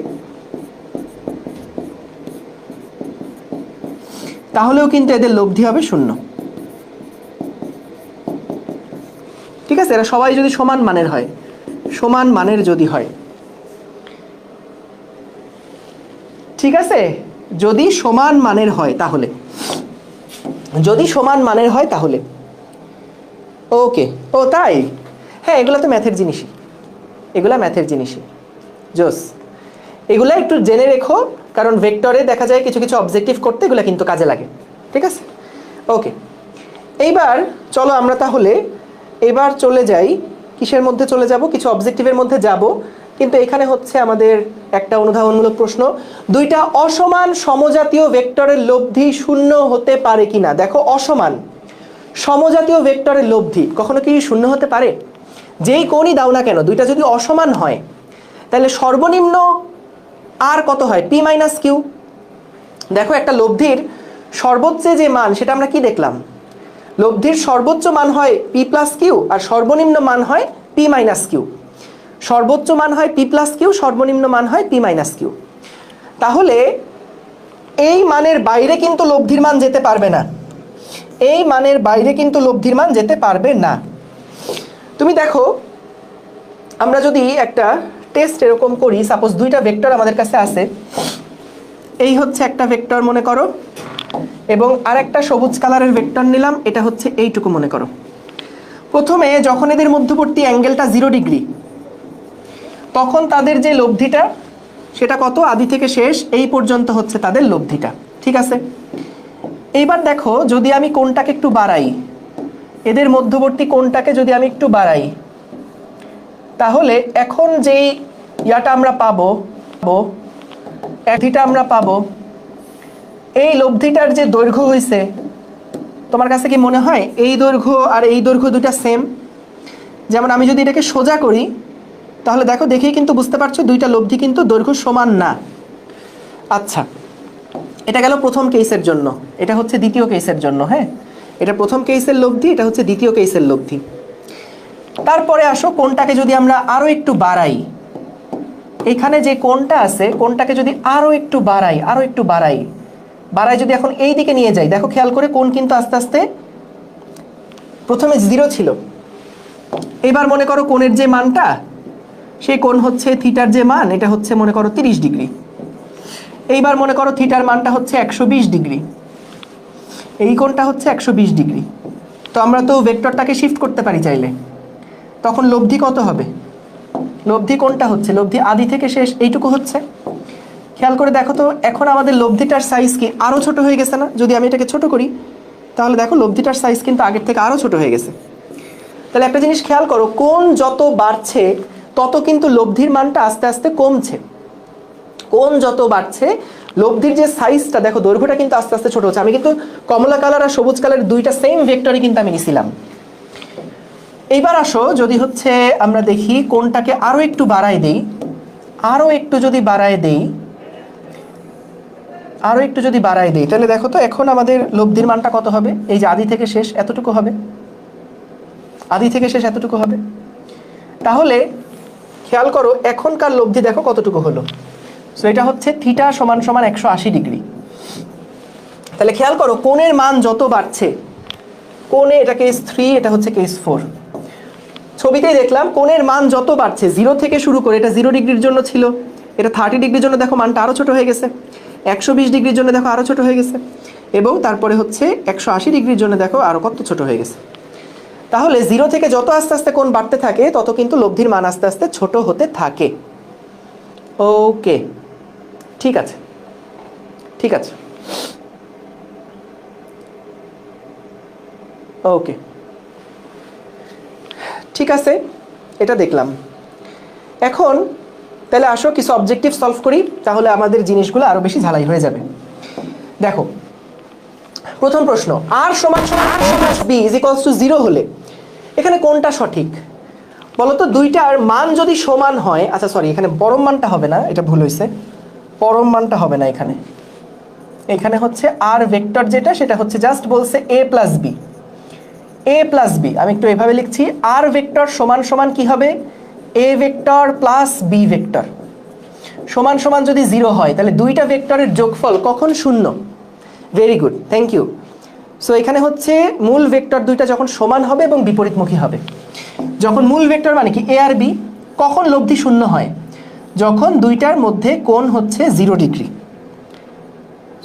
তাহলেও কিন্তু এদের লব্ধি হবে 0। ঠিক আছে, এরা সবাই যদি সমান মানের হয়, সমান মানের যদি হয়, ঠিক আছে, যদি সমান মানের হয় তাহলে, যদি সমান মানের হয় তাহলে ওকে। ও তাই, হ্যাঁ, এগুলো তো ম্যাথের জিনিসই, এগুলা ম্যাথের জিনিসই, জোস। এগুলা একটু জেনে রেখো, কারণ ভেক্টরে দেখা যায় কিছু কিছু অবজেক্টিভ করতে এগুলো কিন্তু কাজে লাগে। ঠিক আছে, ওকে। এইবার চলো আমরা তাহলে এবার চলে যাই, কিসের মধ্যে চলে যাব? কিছু অবজেক্টিভের মধ্যে যাব, কিন্তু এখানে হচ্ছে আমাদের একটা অনুধাবনমূলক প্রশ্ন, দুইটা অসমান সমজাতীয় ভেক্টরের লব্ধি 0 হতে পারে কিনা। দেখো, অসমান সমজাতীয় ভেক্টরের লব্ধি কখনো কি 0 হতে পারে? যেই কোণই দাও না কেন, দুইটা যদি অসমান হয় তাহলে সর্বনিম্ন আর কত হয়? p - q। দেখো, একটা লব্ধির সর্বোচ্চ যে মান সেটা আমরা কি দেখলাম? লব্ধির সর্বোচ্চ মান হয় p + q আর সর্বনিম্ন মান হয় p - q। সর্বোচ্চ মান হয় p + q, সর্বনিম্ন মান হয় p - q। তাহলে এই মানের বাইরে কিন্তু লব্ধির মান যেতে পারবে না, এই মানের বাইরে কিন্তু লব্ধির মান যেতে পারবে না। তুমি দেখো, আমরা যদি একটা টেস্ট এরকম করি, সাপোজ দুইটা ভেক্টর আমাদের কাছে আছে, এই হচ্ছে একটা ভেক্টর মনে করো, এবং আরেকটা সবুজ কালারের ভেক্টর নিলাম, এটা হচ্ছে এইটুকু মনে করো। প্রথমে যখন এদের মধ্যবর্তী অ্যাঙ্গেলটা 0 ডিগ্রি, তখন তাদের যে লব্ধিটা সেটা কত? আদি থেকে শেষ এই পর্যন্ত হচ্ছে তাদের লব্ধিটা। ঠিক আছে, এইবার দেখো, যদি আমি কোণটাকে একটু বাড়াই, এদের মধ্যবর্তী কোণটাকে যদি আমি একটু বাড়াই, তাহলে এখন যেই ইয়াটা আমরা পাবো, লব্ধিটা আমরা পাবো, এই লব্ধিটার যে দৈর্ঘ্য হয়েছে, তোমার কাছে কি মনে হয় এই দৈর্ঘ্য আর এই দৈর্ঘ্য দুটা সেম? যেমন আমি যদি এটাকে সোজা করি, তাহলে দেখো, দেখেই কিন্তু বুঝতে পারছো দুইটা লব্ধি কিন্তু দৈর্ঘ্য সমান না। আচ্ছা, এটা গেল প্রথম কেসের জন্য, এটা হচ্ছে দ্বিতীয় কেসের জন্য। হ্যাঁ, এটা প্রথম কেসের লব্ধি, এটা হচ্ছে দ্বিতীয় কেসের লব্ধি। তারপরে আসো, কোণটাকে যদি আমরা আরো একটু বাড়াই, এখানে যে কোণটা আছে, কোণটাকে যদি আরো একটু বাড়াই যদি এখন এই দিকে নিয়ে যাই, দেখো খেয়াল করে, কোণ কিন্তু আস্তে আস্তে প্রথমে 0 ছিল, এবার মনে করো কোণের যে মানটা, সেই কোণ হচ্ছে থিটার যে মান, এটা হচ্ছে মনে করো 30 ডিগ্রি। এইবার মনে করো থিটার মানটা হচ্ছে 120 ডিগ্রি, এই কোণটা হচ্ছে 120 ডিগ্রি। তো আমরা তো ভেক্টরটাকে শিফট করতে পারি চাইলে, তখন লব্ধি কত হবে? লব্ধি কোনটা হচ্ছে? লব্ধি আদি থেকে শেষ এইটুকু হচ্ছে। খেয়াল করে দেখো তো, এখন আমাদের লব্ধিটার সাইজ কি আরো ছোট হয়ে গেছে না? যদি আমি এটাকে ছোট করি, তাহলে দেখো লব্ধিটার সাইজ কিন্তু আগের থেকে আরো ছোট হয়ে গেছে। তাহলে একটা জিনিস খেয়াল করো, কোণ যত বাড়ছে তত কিন্তু লব্ধির মানটা আস্তে আস্তে কমছে। কোণ যত বাড়ছে, লব্ধির যে সাইজটা দেখো, দৈর্ঘ্যটা কিন্তু আস্তে আস্তে ছোট হচ্ছে। আমি কিন্তু কমলা কালার আর সবুজ কালার দুইটা সেম ভেক্টরই কিন্তু আমি নিছিলাম। এইবার আসো, যদি হচ্ছে আমরা দেখি কোণটাকে আরো একটু বাড়াই দেই, আরো একটু যদি বাড়াই দেই, তাহলে দেখো তো, এখন আমাদের লব্ধির মানটা কত হবে? এই যে আদি থেকে শেষ এতটুকু হবে, আদি থেকে শেষ এতটুকু হবে। তাহলে খেয়াল করো, এখনকার লব্ধি দেখো কতটুকু হলো। সো এটা হচ্ছে থিটা সমান সমান 180 ডিগ্রি। তাহলে খেয়াল করো, কোণের মান যত বাড়ছে, কোণে এটা কেস 3, এটা হচ্ছে কেস 4, ছবিতেই দেখলাম কোণের মান যত বাড়ছে, 0 থেকে শুরু করে, এটা 0 ডিগ্রির জন্য ছিল, এটা 30 ডিগ্রির জন্য দেখো মানটা আরো ছোট হয়ে গেছে, 120 ডিগ্রির জন্য দেখো আরো ছোট হয়ে গেছে, এবং তারপরে হচ্ছে 180 ডিগ্রির জন্য দেখো আরো কত ছোট হয়ে গেছে। তাহলে 0 থেকে যত আস্তে আস্তে কোণ বাড়তে থাকে, তত কিন্তু লব্ধির মান আস্তে আস্তে ছোট হতে থাকে। ওকে, ঠিক আছে, ঠিক আছে, ওকে, ঠিক আছে, এটা দেখলাম। এখন তাহলে আসো কিছু অবজেক্টিভ সলভ করি, তাহলে আমাদের জিনিসগুলো আরো বেশি ঝালাই হয়ে যাবে। দেখো, প্রথম প্রশ্ন, r সমান সমান a + b = 0 হলে এখানে কোনটা সঠিক? বলতো দুইটার মান যদি সমান হয়, আচ্ছা সরি এখানে পরম মানটা হবে না, এটা ভুল হয়েছে, পরম মানটা হবে না এখানে, এখানে হচ্ছে আর ভেক্টর যেটা সেটা হচ্ছে জাস্ট বলছে a plus B, a plus B, আমি একটু এভাবে লিখছি, আর ভেক্টর সমান সমান কি হবে, a vector plus B vector সমান সমান যদি 0 হয় তাহলে দুইটা ভেক্টরের যোগফল কখন শূন্য। Very good, thank you. So এখানে হচ্ছে মূল ভেক্টর দুইটা যখন সমান হবে এবং বিপরীতমুখী হবে। যখন মূল ভেক্টর মানে কি এ আর বি, কখন লব্ধি শূন্য হয়, যখন দুইটার মধ্যে কোণ হচ্ছে 0 ডিগ্রি,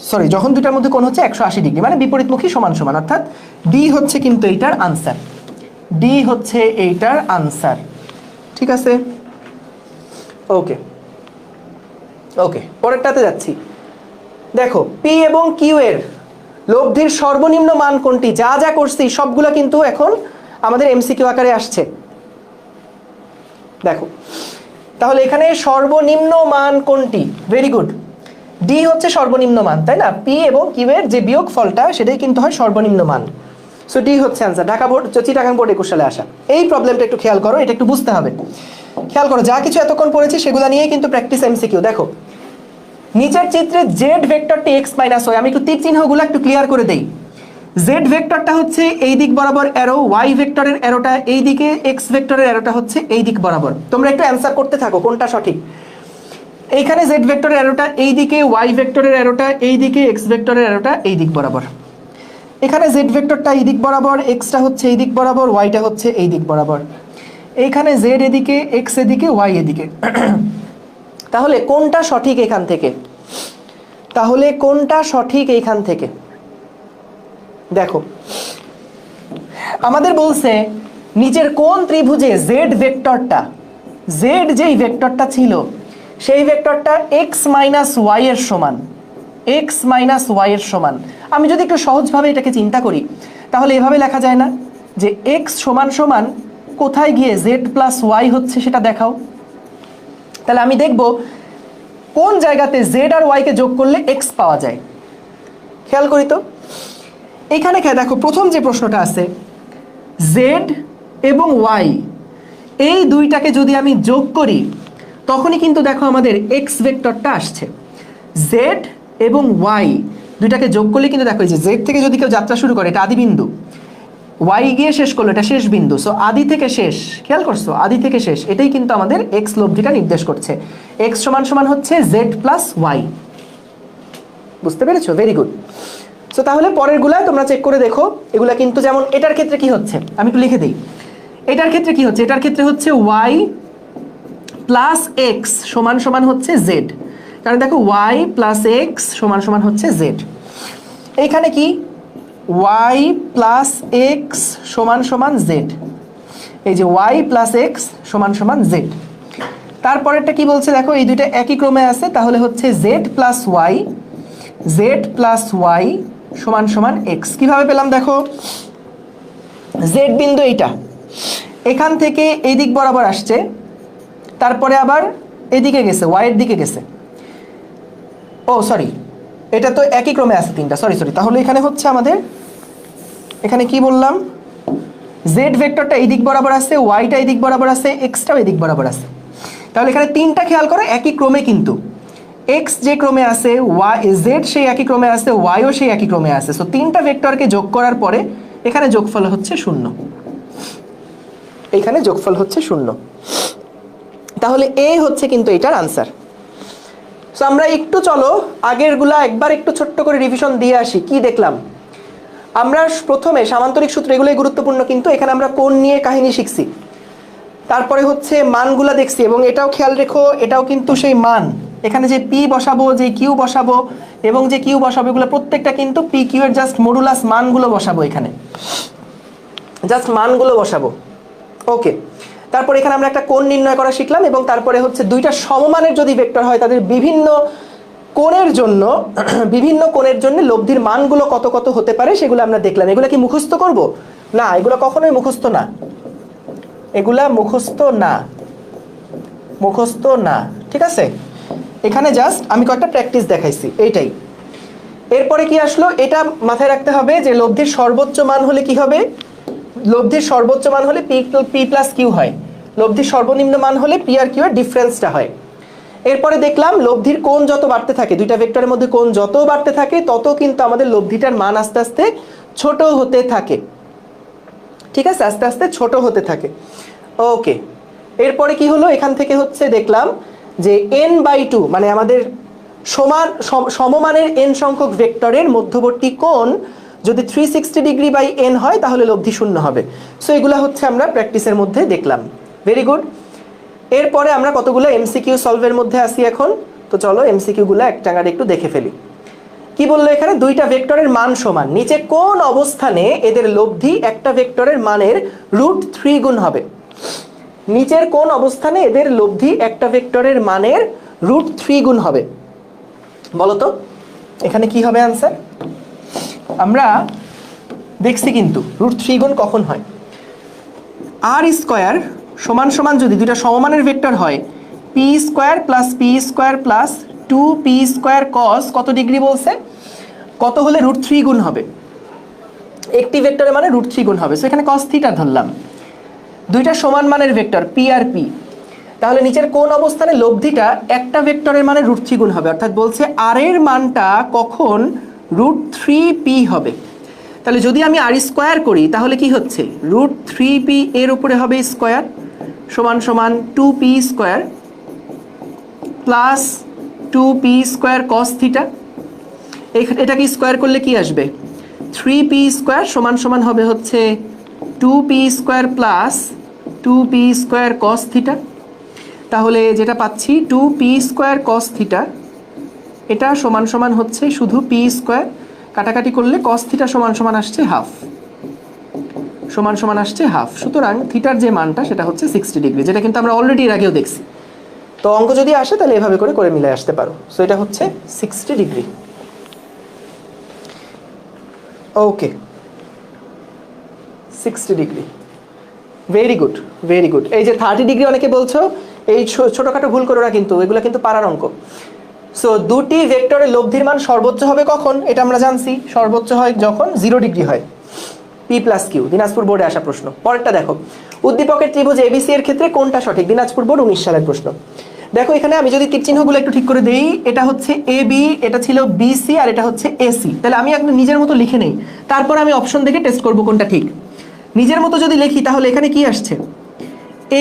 সরি যখন দুইটার মধ্যে কোণ হচ্ছে 180 ডিগ্রি, মানে বিপরীতমুখী সমান সমান, অর্থাৎ ডি হচ্ছে কিন্তু এইটার আনসার, ডি হচ্ছে এইটার আনসার। ঠিক আছে, ওকে ওকে, পরেরটাতে যাচ্ছি। দেখো পি এবং কিউ এর লব্ধির সর্বনিম্ন মান কোনটি, যা যা করছি সবগুলো কিন্তু এখন আমাদের এমসিকিউ আকারে আসছে। দেখো তাহলে এখানে সর্বনিম্ন মান কোনটি, ভেরি গুড, ডি হচ্ছে সর্বনিম্ন মান, তাই না, পি এবং কিউ এর যে বিয়োগ ফলটা সেটাই কিন্তু হয় সর্বনিম্ন মান। সো ডি হচ্ছে answer. Dhaka board, Chittagong board 21 সালে আসা। এই প্রবলেমটা একটু খেয়াল করো, এটা একটু বুঝতে হবে, খেয়াল করো যা কিছু এতক্ষণ পড়েছি সেগুলো নিয়েই কিন্তু প্র্যাকটিস এমসিকিউ। দেখো নিচের চিত্রে জেড ভেক্টরটি এক্স মাইনাস ওয়াই, আমি একটু তীর চিহ্নগুলো একটু ক্লিয়ার করে দেই। জেড ভেক্টরটা হচ্ছে এই দিক বরাবর অ্যারো, ওয়াই ভেক্টরের অ্যারোটা এই দিকে, এক্স ভেক্টরের অ্যারোটা হচ্ছে এই দিক বরাবর। তোমরা একটু অ্যান্সার করতে থাকো কোনটা সঠিক। এইখানে জেড ভেক্টরের অ্যারোটা এই দিকে, ওয়াই ভেক্টরের অ্যারোটা এই দিকে, এক্স ভেক্টরের অ্যারোটা এই দিক বরাবর। এখানে জেড ভেক্টরটা এই দিক বরাবর, এক্সটা হচ্ছে এই দিক বরাবর, ওয়াইটা হচ্ছে এই দিক বরাবর। এইখানে জেড এদিকে, এক্স এদিকে, ওয়াই এদিকে। তাহলে কোনটা সঠিক এখান থেকে, তাহলে কোনটা সঠিক এইখান থেকে? দেখো আমাদের বলছে নিচের কোন ত্রিভুজে জেড ভেক্টরটা, জেড যেই ভেক্টরটা ছিল সেই ভেক্টরটা এক্স মাইনাস ওয়াই এর সমান, এক্স মাইনাস ওয়াই এর সমান। আমি যদি একটু সহজভাবে এটাকে চিন্তা করি তাহলে এভাবে লেখা যায় না যে এক্স সমান সমান কোথায় গিয়ে জেড প্লাস ওয়াই হচ্ছে সেটা দেখাও। তাহলে আমি দেখব কোন জায়গাতে জেড আর ওয়াইকে যোগ করলে এক্স পাওয়া যায়। খেয়াল করি তো, এখানে দেখো প্রথম যে প্রশ্নটা আছে, জেড এবং ওয়াই এই দুইটাকে যদি আমি যোগ করি তখনই কিন্তু দেখো আমাদের এক্স ভেক্টরটা আসছে। জেড এবং ওয়াই দুইটাকে যোগ করলে কিন্তু দেখো এই যে জেড থেকে যদি কেউ যাত্রা শুরু করে এটা আদি বিন্দু, ওয়াই গিয়ে শেষ করলো এটা শেষ বিন্দু। সো আদি থেকে শেষ, খেয়াল করছো, আদি থেকে শেষ, এটাই কিন্তু আমাদের এক্স লব্ধিটা নির্দেশ করছে। এক্স সমান সমান হচ্ছে জেড প্লাস ওয়াই। বুঝতে পেরেছো? Very good. সো তাহলে পরের গুলা তোমরা চেক করে দেখো, এগুলা কিন্তু যেমন এটার ক্ষেত্রে কি হচ্ছে আমি একটু লিখে দিই। এটার ক্ষেত্রে কি হচ্ছে, এটার ক্ষেত্রে হচ্ছে ওয়াই প্লাস এক্স সমান সমান হচ্ছে জেড, কারণ দেখো ওয়াই প্লাস এক্স সমান সমান হচ্ছে জেড। এইখানে কি ওয়াই প্লাস এক্স সমান সমান জেড, এই যে ওয়াই প্লাস এক্স সমান সমান জেড। তারপরেরটা কি বলছে দেখো, এই দুইটা একই ক্রমে আছে, তাহলে হচ্ছে Z plus Y, Z plus Y সমান সমান এক্স। কিভাবে পেলাম দেখো, জেড বিন্দু এইটা এখান থেকে এই দিক বরাবর আসছে, তারপরে আবার এদিকে গেছে, ওয়াইয়ের দিকে গেছে। ও সরি, এটা তো একই ক্রমে আছে তিনটা, সরি সরি। তাহলে এখানে হচ্ছে আমাদের, এখানে কি বললাম, জেড ভেক্টরটা এই দিক বরাবর আছে, ওয়াইটা এই দিক বরাবর আছে, এক্সটাও এই দিক বরাবর আছে। তাহলে এখানে তিনটা খেয়াল করো একই ক্রমে, কিন্তু এক্স যে ক্রমে আছে, ওয়াই জেড সেই একই ক্রমে আছে, ওয়াইও সেই একই ক্রমে আছে। সো তিনটা ভেক্টরকে যোগ করার পরে এখানে যোগফল হচ্ছে 0, এখানে যোগফল হচ্ছে 0। তাহলে এ হচ্ছে কিন্তু এটার আনসার। সো আমরা একটু চলো আগেরগুলা একবার একটু ছোট্ট করে রিভিশন দিয়ে আসি। কি দেখলাম আমরা প্রথমে, সামান্তরিক সূত্র, এগুলোই গুরুত্বপূর্ণ, কিন্তু এখানে আমরা কোণ নিয়ে কাহিনী শিখছি, তারপরে হচ্ছে মানগুলা দেখছি, এবং এটাও খেয়াল রেখো এটাও কিন্তু সেই মান, এখানে যে পি বসাবো, যে কিউ বসাবো এবং যে কিউ বসাবো এগুলো প্রত্যেকটা কিন্তু পি কিউ এর জাস্ট মডুলাস মানগুলো বসাবো, এখানে জাস্ট মানগুলো বসাবো। ওকে, তারপর এখানে আমরা একটা কোণ নির্ণয় করা শিখলাম, এবং তারপরে হচ্ছে দুইটা সমমানের যদি ভেক্টর হয় তাদের বিভিন্ন কোণের জন্য বিভিন্ন কোণের জন্য লব্ধির মানগুলো কত কত হতে পারে সেগুলো আমরা দেখলাম। এগুলো কি মুখস্থ করব? না, এগুলো কখনোই মুখস্থ না, এগুলা মুখস্থ না, মুখস্থ না, ঠিক আছে। এখানে জাস্ট আমি কয়েকটা প্র্যাকটিস দেখাইছি, এইটাই। এরপরে কি আসলো, এটা মাথায় রাখতে হবে যে লব্ধির সর্বোচ্চ মান হলে কি হবে, লব্ধির সর্বোচ্চ মান হলে পি প্লাস কিউ হয়, লব্ধির সর্বনিম্ন মান হলে পি আর কিউ এর ডিফারেন্সটা হয়। এরপরে দেখলাম লব্ধির কোণ যত বাড়তে থাকে, দুইটা ভেক্টরের মধ্যে কোণ যত বাড়তে থাকে তত কিন্তু আমাদের লব্ধিটার মান আস্তে আস্তে ছোট হতে থাকে। ঠিক আছে, আস্তে আস্তে ছোট হতে থাকে। ওকে, এরপরে কি হলো, এখান থেকে হচ্ছে দেখলাম যে n/2 মানে আমাদের সমমানের n সংখ্যক ভেক্টরের মধ্যবর্তী কোণ যদি 360 ডিগ্রি বাই n হয় তাহলে লব্ধি শূন্য হবে। সো এগুলা হচ্ছে আমরা প্র্যাকটিসের মধ্যে দেখলাম। Very good. এরপরে আমরা কতগুলো এমসিকিউ সলভের মধ্যে আসি এখন। তো চলো এমসিকিউগুলো এক টাঙ্গারে একটু দেখে ফেলি। কি বললো এখানে, দুইটা ভেক্টরের মান সমান, নিচে কোন অবস্থানে এদের লব্ধি একটা ভেক্টরের মানের √3 গুণ হবে। নিচের কোন অবস্থানে এদের লব্ধি একটা ভেক্টরের মানের √3 গুণ হবে বলতো। এখানে কি হবে আনসার? আমরা দেখছি কিন্তু √3 গুণ কখন হয়। আর স্কোয়ার সমান সমান যদি দুইটা সমমানের ভেক্টর হয়, P square plus P square plus 2p square cos কত ডিগ্রি বলছে, কত হলে √3 গুণ হবে। একটি ভেক্টরের মানে √3 গুণ হবে। সো এখানে cos থিটা ধরলাম, দুইটা সমান মানের ভেক্টর পি আর পি, তাহলে নিচের কোন অবস্থানে লব্ধিটা একটা ভেক্টরের মানে √3 গুণ হবে, অর্থাৎ বলছে আর এর মানটা কখন √3p হবে। তাহলে যদি আমি আর স্কোয়ার করি তাহলে কি হচ্ছে, √3p এর উপরে হবে স্কোয়ার সমান সমান 2p square plus 2p square cos theta. এটাকে স্কোয়ার করলে কি আসবে, 3p স্কোয়ার সমান সমান হবে হচ্ছে 2p square plus 2p square cos theta. তাহলে যেটা পাচ্ছি 2p স্কোয়ার cos থিটা, এটা সমান সমান হচ্ছে শুধু p স্কোয়ার, কাটাকাটি করলে cos থিটা সমান সমান আসছে হাফ, সমান সমান আসছে হাফ। সুতরাং থিটার যে মানটা সেটা হচ্ছে 60 ডিগ্রি, যেটা কিন্তু আমরা অলরেডি এর আগেও দেখছি। তো অঙ্ক যদি আসে তাহলে এভাবে করে করে মিলে আসতে পারো। সো এটা হচ্ছে 60 ডিগ্রি। ওকে, 60 degree, very good very good. এই যে 30 ডিগ্রি অনেকে বলছো, এই ছোটখাটো ভুল করো না কিন্তু, এগুলো কিন্তু পারার অঙ্ক। সো দুটি ভেক্টরের লব্ধির মান সর্বোচ্চ হবে কখন, এটা আমরা জানছি, সর্বোচ্চ হয় যখন 0 ডিগ্রি হয়। পি প্লাস কিউ, দিনাজপুর বোর্ডে আসা প্রশ্ন। পরেরটা দেখো, উদ্দীপকের ত্রিভুজ এবিসি এর ক্ষেত্রে কোনটা সঠিক, দিনাজপুর বোর্ড 19 সালের প্রশ্ন। দেখো এখানে আমি যদি তীর চিহ্নগুলো একটু ঠিক করে দেই, এটা হচ্ছে এ বি, এটা ছিল বিসি, আর এটা হচ্ছে এসি। তাহলে আমি একদম নিজের মতো লিখে নেই, তারপর আমি অপশন দেখে টেস্ট করব কোনটা ঠিক। নিজের মতো যদি লিখি তাহলে এখানে কি আসছে,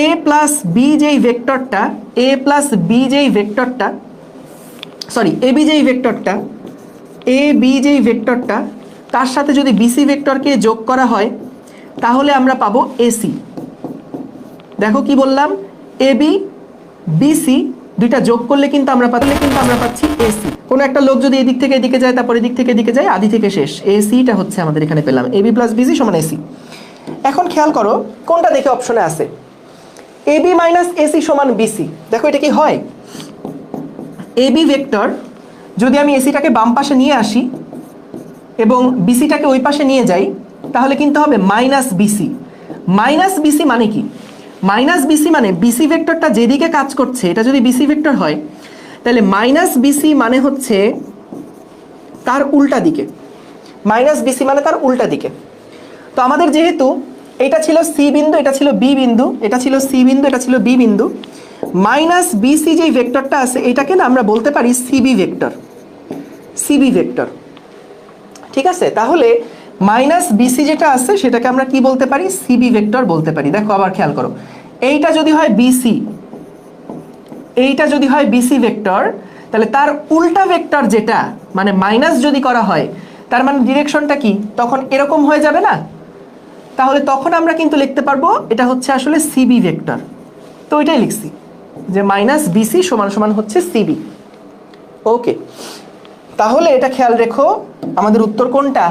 এ প্লাস বি যেই ভেক্টরটা, এ প্লাস বি যেই ভেক্টরটা, সরি এ বি যেই ভেক্টরটা, এ বি যেই ভেক্টরটা তার সাথে যদি বিসি ভেক্টরকে যোগ করা হয় তাহলে আমরা পাবো এসি। দেখো কি বললাম, এ বি বিসি দুইটা যোগ করলে কিন্তু আমরা পাচ্ছি এসি। কোনো একটা লোক যদি এদিক থেকে এদিকে যায়, তারপর এদিক থেকে এদিকে যায়, আদি থেকে শেষ, এসিটা হচ্ছে আমাদের এখানে পেলাম, এ বি প্লাস বিসি সমান এসি। এখন খেয়াল করো কোনটা দেখে অপশনে আছে, এ বি মাইনাস এসি সমান বিসি। দেখো এটা কি হয়, এ বি ভেক্টর যদি আমি এসিটাকে বাম পাশে নিয়ে আসি এবং বিসিটাকে ওই পাশে নিয়ে যাই তাহলে কিন্তু হবে মাইনাস বিসি। মাইনাস বিসি মানে কি, মাইনাস বিসি মানে বিসি ভেক্টরটা যেদিকে কাজ করছে এটা যদি বিসি ভেক্টর হয় তাহলে মাইনাস বিসি মানে হচ্ছে তার উল্টা দিকে, মাইনাস বিসি মানে তার উল্টা দিকে। তো আমাদের যেহেতু এটা ছিল সি বিন্দু, এটা ছিল বি বিন্দু, এটা ছিল সি বিন্দু, এটা ছিল বি বিন্দু, মাইনাস বিসি যে ভেক্টরটা আছে এটাকে না আমরা বলতে পারি সিবি ভেক্টর, সিবি ভেক্টর। ঠিক আছে, তাহলে মাইনাস বিসি যেটা আছে সেটাকে আমরা কি বলতে পারি, সিবি ভেক্টর বলতে পারি। দেখো আবার খেয়াল করো, এইটা যদি হয় বিসি, এইটা যদি হয় বিসি ভেক্টর, তাহলে তার উল্টা ভেক্টর যেটা মানে মাইনাস যদি করা হয় তার মানে ডিরেকশনটা কি, তখন এরকম হয়ে যাবে না, তাহলে তখন আমরা কিন্তু লিখতে পারবো এটা হচ্ছে আসলে সিবি ভেক্টর। তো ওইটাই লিখছি যে মাইনাস বিসি সমান সমান হচ্ছে সিবি। ওকে, তাহলে এটা খেয়াল রেখো, আমাদের উত্তর কোনটা,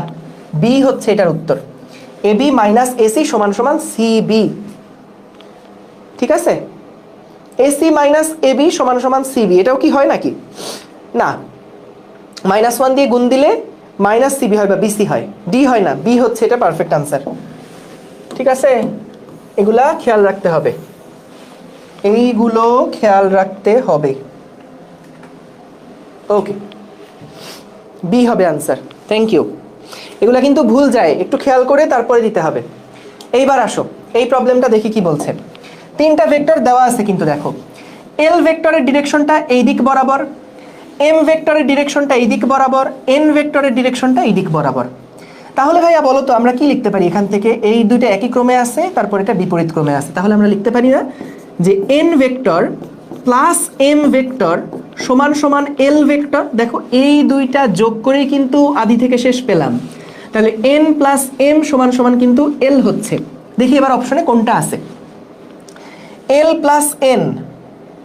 বি হচ্ছে এটার উত্তর, এ বি মাইনাস এসি সমান সমান সিবি। ঠিক আছে, এসি মাইনাস এ বি সমান সমান সিবি, এটাও কি হয় নাকি, না, -1 দিয়ে গুণ দিলে মাইনাস সিবি হয় বা বিসি হয়, ডি হয় না, বি হচ্ছে এটা পারফেক্ট আনসার। ঠিক আছে, এগুলা খেয়াল রাখতে হবে, এইগুলো খেয়াল রাখতে হবে। ওকে, বি হবে আনসার, থ্যাংক ইউ। এগুলা কিন্তু ভুল যায়, একটু খেয়াল করে তারপরে দিতে হবে। এইবার আসো এই প্রবলেমটা দেখি কি বলছে। তিনটা ভেক্টর দেওয়া আছে কিন্তু দেখো, এল ভেক্টরের ডিরেকশনটা এই দিক বরাবর, এম ভেক্টরের ডিরেকশনটা এই দিক বরাবর, এন ভেক্টরের ডিরেকশনটা এই দিক বরাবর। তাহলে ভাইয়া বলো তো আমরা কি লিখতে পারি এখান থেকে? এই দুইটা একই ক্রমে আছে, তারপর এটা বিপরীত ক্রমে আছে, তাহলে আমরা লিখতে পারি না যে N vector plus M vector সমান সমান এল ভেক্টর? দেখো এই দুইটা যোগ করেই কিন্তু আদি থেকে শেষ পেলাম, তাহলে এন প্লাস এম সমান সমান কিন্তু এল হচ্ছে। দেখি এবার অপশনে কোনটা আছে। এল প্লাস এন,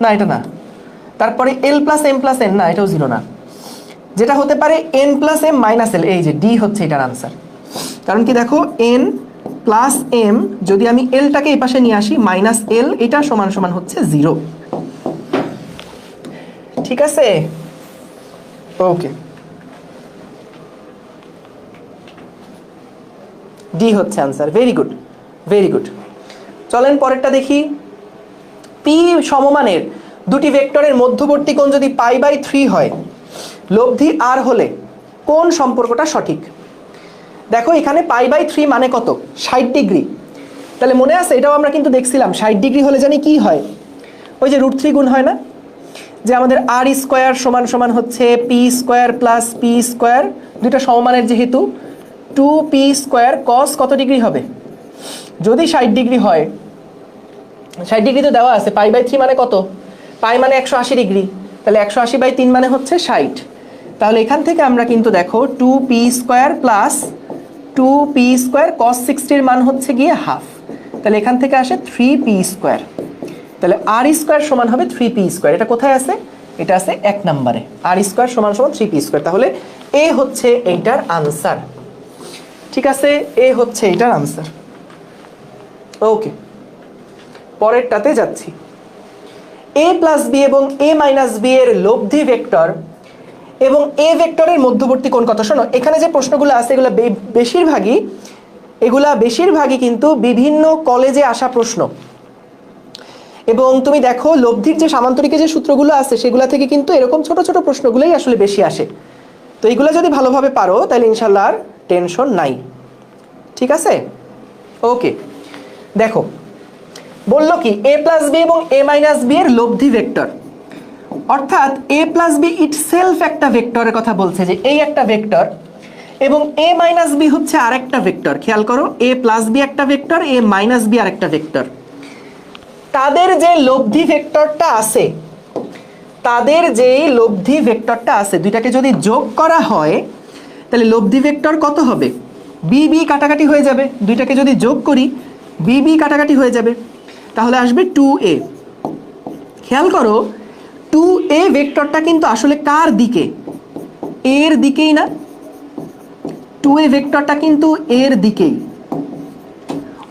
না এটা না, তারপরে এল প্লাস এম প্লাস এন, না এটাও জিরো না। যেটা হতে পারে N plus M minus L, এই যে ডি হচ্ছে এটার আনসার। কারণ কি দেখো, এন প্লাস এম যদি আমি এলটাকে এই পাশে নিয়ে আসি মাইনাস এল, এটা সমান সমান হচ্ছে জিরো। ঠিক আছে, ওকে, ডি হচ্ছে answer. Very good, very good. চলেন পরেরটা দেখি। পি সমমানের দুটি ভেক্টরের মধ্যবর্তী কোণ যদি π/3 হয়, লব্ধি আর হলে কোন সম্পর্কটা সঠিক? দেখো এখানে π/3 মানে কত? 60 ডিগ্রি। তাহলে মনে আছে, এটাও আমরা কিন্তু দেখছিলাম 60 ডিগ্রি হলে জানি কি হয়, ওই যে √3 গুণ হয় না, যে আমাদের আর স্কোয়ার সমান সমান হচ্ছে P square plus P square, দুইটা সমমানের যেহেতু 2p² cos কত ডিগ্রি হবে? যদি 60 ডিগ্রি হয়, 60 ডিগ্রি তো দেওয়া আছে, π/3 মানে কত? পাই মানে 180 ডিগ্রি, তাহলে 180/3 মানে হচ্ছে 60। তাহলে এখান থেকে আমরা কিন্তু দেখো 2p² প্লাস 2p² cos 60 এর মান হচ্ছে গিয়ে হাফ, তাহলে এখান থেকে আসে 3p²। তাহলে আর স্কোয়ার সমান হবে 3p²। এটা কোথায় আছে? এটা আছে 1 নম্বরে, আর স্কোয়ার সমান সমান 3p²। তাহলে এ হচ্ছে এইটার আনসার। ঠিক আছে, এ হচ্ছে এইটার আনসার। ওকে, পরেরটাতে যাচ্ছি। এ প্লাস বি এবং এ মাইনাস বি এর লব্ধি ভেক্টর এবং এ ভেক্টরের মধ্যবর্তী কোণ কত? শোনো, এখানে যে প্রশ্নগুলো আছে এগুলা বেশিরভাগই কিন্তু বিভিন্ন কলেজে আসা প্রশ্ন, এবং তুমি দেখো লব্ধির যে সামান্তরিকের যে সূত্রগুলো আছে সেগুলা থেকে কিন্তু এরকম ছোট ছোট প্রশ্নগুলোই আসলে বেশি আসে। তো এইগুলো যদি ভালোভাবে পারো তাহলে ইনশাল্লাহ আর টেনশন নাই। ঠিক আছে, ওকে। দেখো বললো কি, এ প্লাস বি এবং এ মাইনাস বি এর লব্ধি ভেক্টর, অর্থাৎ এ প্লাস বি ইটসেলফ একটা ভেক্টরের কথা বলছে, যে এই একটা ভেক্টর এবং এ মাইনাস বি হচ্ছে আরেকটা ভেক্টর। খেয়াল করো, এ প্লাস বি একটা ভেক্টর, এ মাইনাস বি আরেকটা ভেক্টর। তাদের যে লব্ধি ভেক্টরটা আছে, দুইটাকে যদি যোগ করা হয় তাহলে লব্ধি ভেক্টর কত হবে? বি বি কাটাকাটি হয়ে যাবে, দুইটাকে যদি যোগ করি বি বি কাটাকাটি হয়ে যাবে, তাহলে আসবে 2a। খেয়াল করো 2a ভেক্টরটা কিন্তু আসলে কার দিকে? এর দিকেই না? 2a ভেক্টরটা কিন্তু এর দিকেই,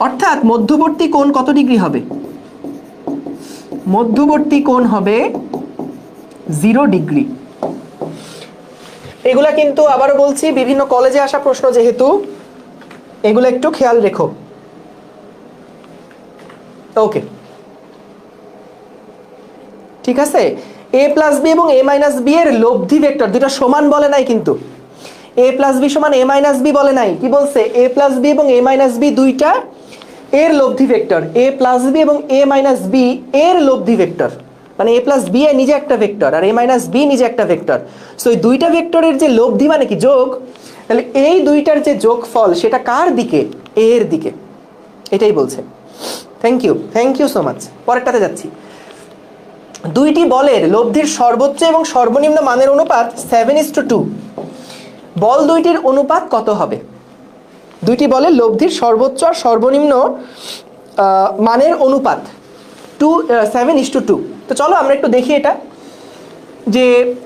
অর্থাৎ মধ্যবর্তী কোণ কত ডিগ্রি হবে? মধ্যবর্তী কোণ হবে 0 ডিগ্রি। এগুলা কিন্তু আবারও বলছি বিভিন্ন কলেজে আসা প্রশ্ন, যেহেতু এগুলো একটু খেয়াল রেখো। ওকে, ঠিক আছে। এ প্লাস বি এবং এ মাইনাস বি এর লব্ধি ভেক্টর দুটো সমান বলে নাই কিন্তু, এ প্লাস বি সমান এ মাইনাস বি বলে নাই, কি বলছে? এ প্লাস বি এবং এ মাইনাস বি দুইটা এর লব্ধি ভেক্টর, এ প্লাস বি এবং এ মাইনাস বি এর লব্ধি ভেক্টর, মানে এ প্লাস বি নিজে একটা ভেক্টর আর এ মাইনাস বি নিজে একটা ভেক্টর। সো এই দুইটা ভেক্টরের যে লব্ধি মানে কি? যোগ। তাহলে এই দুইটার যে যোগফল সেটা কার দিকে? এর দিকে, এটাই বলছে। Thank you so much. পরেরটাতে যাচ্ছি। দুইটি বলের লব্ধির সর্বোচ্চ এবং সর্বনিম্ন মানের অনুপাত 7:2। বল দুইটির অনুপাত কত হবে? দুইটি বলের লব্ধির সর্বোচ্চ আর সর্বনিম্ন মানের অনুপাত 7:2। তো চলো আমরা একটু দেখি এটা, যে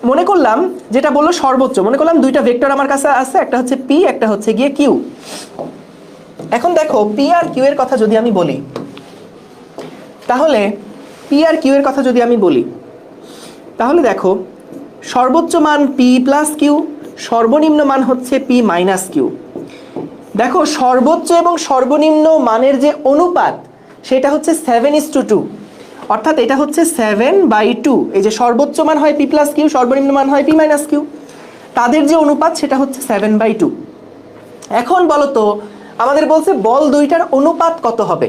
মনে করলাম যেটা বললো সর্বোচ্চ, মনে করলাম দুইটা ভেক্টর আমার কাছে আছে, একটা হচ্ছে পি, একটা হচ্ছে গিয়ে কিউ। এখন দেখো পি আর কিউ এর কথা যদি আমি বলি, তাহলে পি আর কিউ এর কথা যদি আমি বলি তাহলে দেখো সর্বোচ্চ মান পি প্লাস কিউ, সর্বনিম্ন মান হচ্ছে পি মাইনাস কিউ। দেখো সর্বোচ্চ এবং সর্বনিম্ন মানের যে অনুপাত সেটা হচ্ছে 7:2, অর্থাৎ এটা হচ্ছে 7/2। এই যে সর্বোচ্চ মান হয় পি প্লাস কিউ, সর্বনিম্ন মান হয় পি মাইনাস কিউ, তাদের যে অনুপাত সেটা হচ্ছে 7/2। এখন বলো তো, আমাদের বলছে বল দুইটার অনুপাত কত হবে।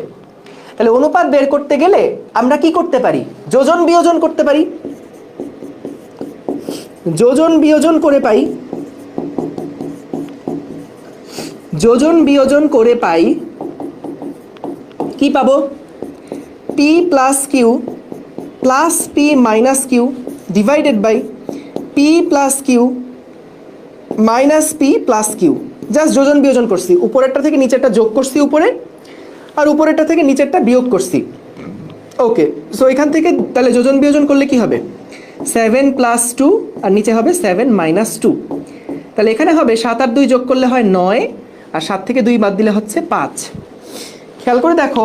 তাহলে অনুপাত বের করতে গেলে আমরা কি করতে পারি? যোজন বিয়োজন করতে পারি। যোজন বিয়োজন করে পাই, যোজন বিয়োজন করে পাই কি পাবো? P plus Q plus P minus Q divided by P plus Q minus P plus Q. Just যোজন বিয়োজন করছি, উপরেরটা থেকে নিচেরটা যোগ করছি উপরে, আর উপরেরটা থেকে নিচেরটা বিয়োগ করছি। ওকে, সো এখান থেকে তাহলে যোজন বিয়োজন করলে কি হবে? 7 প্লাস 2 আর নিচে হবে 7 মাইনাস 2। তাহলে এখানে হবে 7 আর 2 যোগ করলে হয় 9, আর 7 থেকে 2 বাদ দিলে হচ্ছে 5। খেয়াল করে দেখো,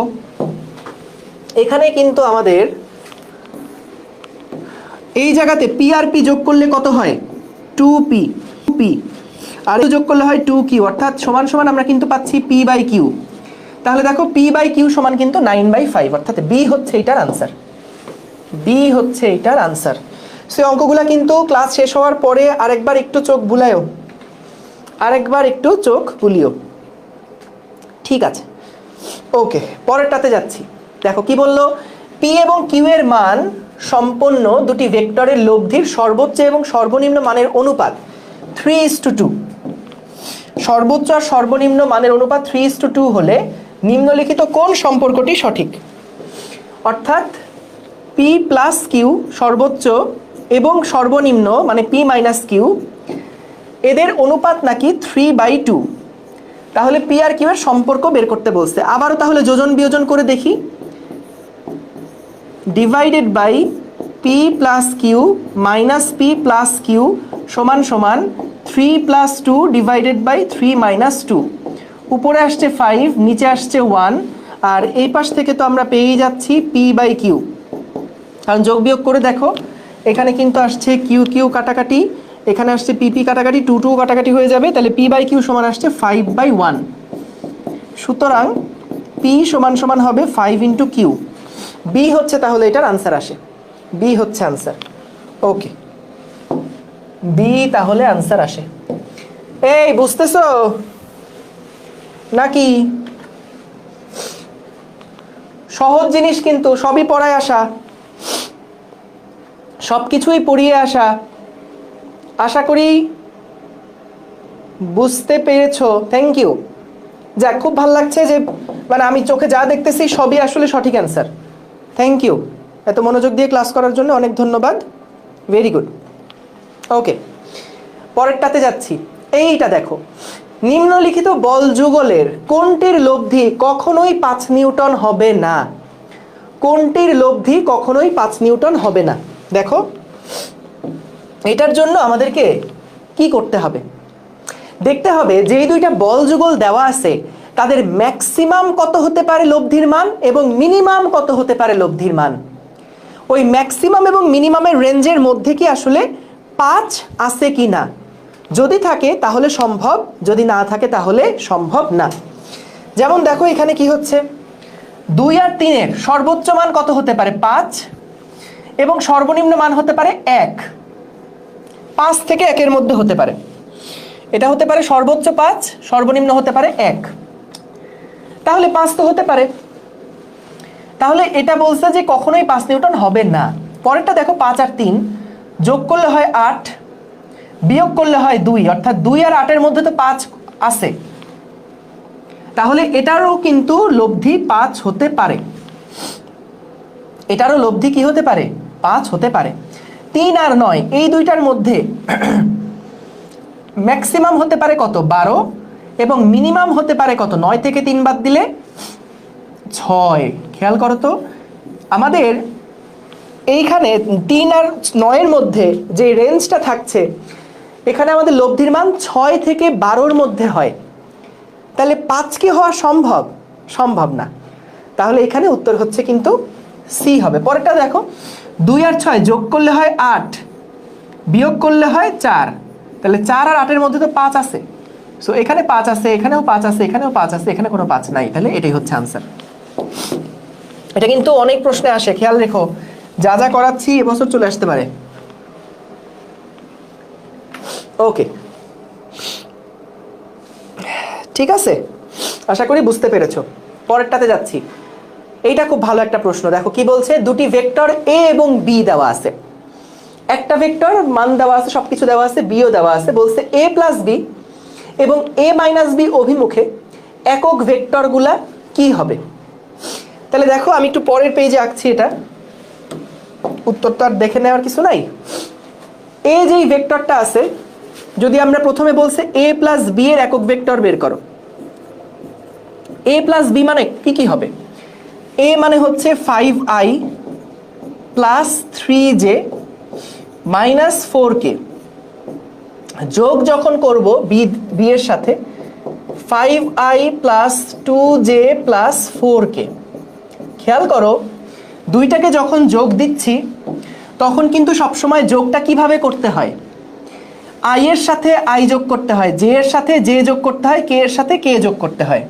এখানে কিন্তু আমাদের এই জায়গাতে পি আর পি যোগ করলে কত হয়? 2p, আর যোগ করলে হয় 2q, অর্থাৎ সমান সমান আমরা কিন্তু পাচ্ছি p বাই কিউ। তাহলে দেখো p বাই কিউ সমান কিন্তু 9/5, অর্থাৎ বি হচ্ছে এটার আনসার। বি হচ্ছে এটার আনসার। সে অঙ্কগুলা কিন্তু ক্লাস শেষ হওয়ার পরে আরেকবার একটু চোখ বুলায়ও, আরেকবার একটু চোখ বুলিও। ঠিক আছে, ওকে, পরেরটাতে যাচ্ছি। দেখো কি বললো? পি এবং কিউ এর মান সম্পন্ন দুটি ভেক্টরের লব্ধির সর্বোচ্চ এবং সর্বনিম্ন মানের অনুপাত 3:2। সর্বোচ্চ আর সর্বনিম্ন মানের অনুপাত 3:2 হলে নিম্নলিখিত কোন সম্পর্কটি সঠিক? অর্থাৎ পি প্লাস কিউ সর্বোচ্চ এবং সর্বনিম্ন মানে পি মাইনাস কিউ, এদের অনুপাত নাকি 3/2। তাহলে পি আর কিউ এর সম্পর্ক বের করতে বলছে। আবারও তাহলে যোজন বিয়োজন করে দেখি। Divided by P plus Q minus P plus Q সমান সমান 3 প্লাস 2 ডিভাইডেড বাই 3 মাইনাস 2। উপরে আসছে 5, নিচে আসছে 1, আর এই পাশ থেকে তো আমরা পেয়েই যাচ্ছি পি বাই কিউ। কারণ যোগ বিয়োগ করে দেখো, এখানে কিন্তু আসছে কিউ কিউ কাটাকাটি, এখানে আসছে পি পি কাটাকাটি, 2 2 কাটাকাটি হয়ে যাবে। তাহলে পি বাই কিউ সমান আসছে 5/1। সুতরাং পি সমান সমান হবে 5 ইন্টু কিউ। বি হচ্ছে তাহলে এটার আনসার আসে, বি হচ্ছে আনসার। ওকে, বি তাহলে আনসার আসে। এই বুঝতেছো নাকি? সহজ জিনিস কিন্তু, সবই পড়ায় আসা, সবকিছুই পড়িয়ে আসা। আশা করি বুঝতে পেরেছো। Thank you. যাক, খুব ভালো লাগছে যে মানে আমি চোখে যা দেখতেছি সবই আসলে সঠিক অ্যান্সার। থ্যাংক ইউ, এত মনোযোগ দিয়ে ক্লাস করার জন্য অনেক ধন্যবাদ। Very good. ওকে, পরেরটাতে যাচ্ছি। এইটা দেখো, নিম্নলিখিত বল যুগলের কোনটির লব্ধি কখনোই 5 নিউটন হবে না? কোনটির লব্ধি কখনোই 5 নিউটন হবে না? দেখো, এটার জন্য আমাদেরকে কি করতে হবে? দেখতে হবে যেই দুইটা বল যুগল দেওয়া আছে তাদের ম্যাক্সিমাম কত হতে পারে লব্ধির মান এবং মিনিমাম কত হতে পারে লব্ধির মান। ওই ম্যাক্সিমাম এবং মিনিমামের রেঞ্জের মধ্যে কি আসলে 5 আছে কি না? যদি থাকে তাহলে সম্ভব, যদি না থাকে তাহলে সম্ভব না। যেমন দেখো এখানে কি হচ্ছে, 2 আর 3 এর সর্বোচ্চ মান কত হতে পারে? 5, এবং সর্বনিম্ন মান হতে পারে 1। 5 থেকে 1 এর মধ্যে হতে পারে। এটা হতে পারে সর্বোচ্চ 5, সর্বনিম্ন হতে পারে 1। তাহলে 5 তো হতে পারে। তাহলে এটা বলছে যে কখনোই 5 নিউটন হবে না। পরেরটা দেখো, 5 আর 3 যোগ করলে হয় 8, বিয়োগ করলে হয় 2, অর্থাৎ 2 আর 8 এর মধ্যে তো 5 আছে। তাহলে এটারও কিন্তু লব্ধি 5 হতে পারে। এটারও লব্ধি কি হতে পারে? 5 হতে পারে। 3 আর 9 এই দুইটার মধ্যে ম্যাক্সিমাম হতে পারে কত? 12, এবং মিনিমাম হতে পারে কত? 9 থেকে 3 বাদ দিলে 6। খেয়াল করো তো, আমাদের এইখানে 3 আর 9 এর মধ্যে যে রেঞ্জটা থাকছে, এখানে আমাদের লব্ধির মান 6 থেকে 12-র মধ্যে হয়। তাহলে 5 কি হওয়া সম্ভব? সম্ভব না। তাহলে এখানে উত্তর হচ্ছে কিন্তু সি হবে। পরেরটা দেখো, 2 আর 6 যোগ করলে হয় 8, বিয়োগ করলে হয় 4। তাহলে 4 আর 8-এর মধ্যে তো 5 আছে। সো এখানে 5 আছে, এখানেও 5 আছে, এখানেও 5 আছে, এখানে কোনো 5 নাই। তাহলে এটাই হচ্ছে আনসার। এটা কিন্তু অনেক প্রশ্নে আসে, খেয়াল রেখো। যা যা করাচ্ছি এবছর চলে আসতে পারে। ওকে, ঠিক আছে, আশা করি বুঝতে পেরেছো। পরেরটাতে যাচ্ছি। এইটা খুব ভালো একটা প্রশ্ন। দেখো কি বলছে, দুটি ভেক্টর এ এবং বি দেওয়া আছে, একটা ভেক্টর মান দেওয়া আছে, সবকিছু দেওয়া আছে, বিও দেওয়া আছে, বলছে এ প্লাস বি এবং এ মাইনাস বি অভিমুখে একক ভেক্টরগুলা কি হবে। তাহলে দেখো আমি একটু পরের পেজে আঁকছি, এটা উত্তর তো আর দেখে নেওয়ার কিছু নাই। এ যেই ভেক্টরটা আছে, যদি আমরা প্রথমে বলছে এ প্লাস বি এর একক ভেক্টর বের করো, এ প্লাস বি মানে কি কি হবে? এ মানে হচ্ছে 5i plus 3j minus 4k, যোগ যখন করব বি এর সাথে 5i plus 2j plus 4k। খেয়াল করো, দুইটাকে যখন যোগ দিচ্ছি তখন কিন্তু সবসময় যোগটা কিভাবে করতে হয়? আই এর সাথে আই যোগ করতে হয়, জে এর সাথে জে যোগ করতে হয়, কে এর সাথে কে যোগ করতে হয়।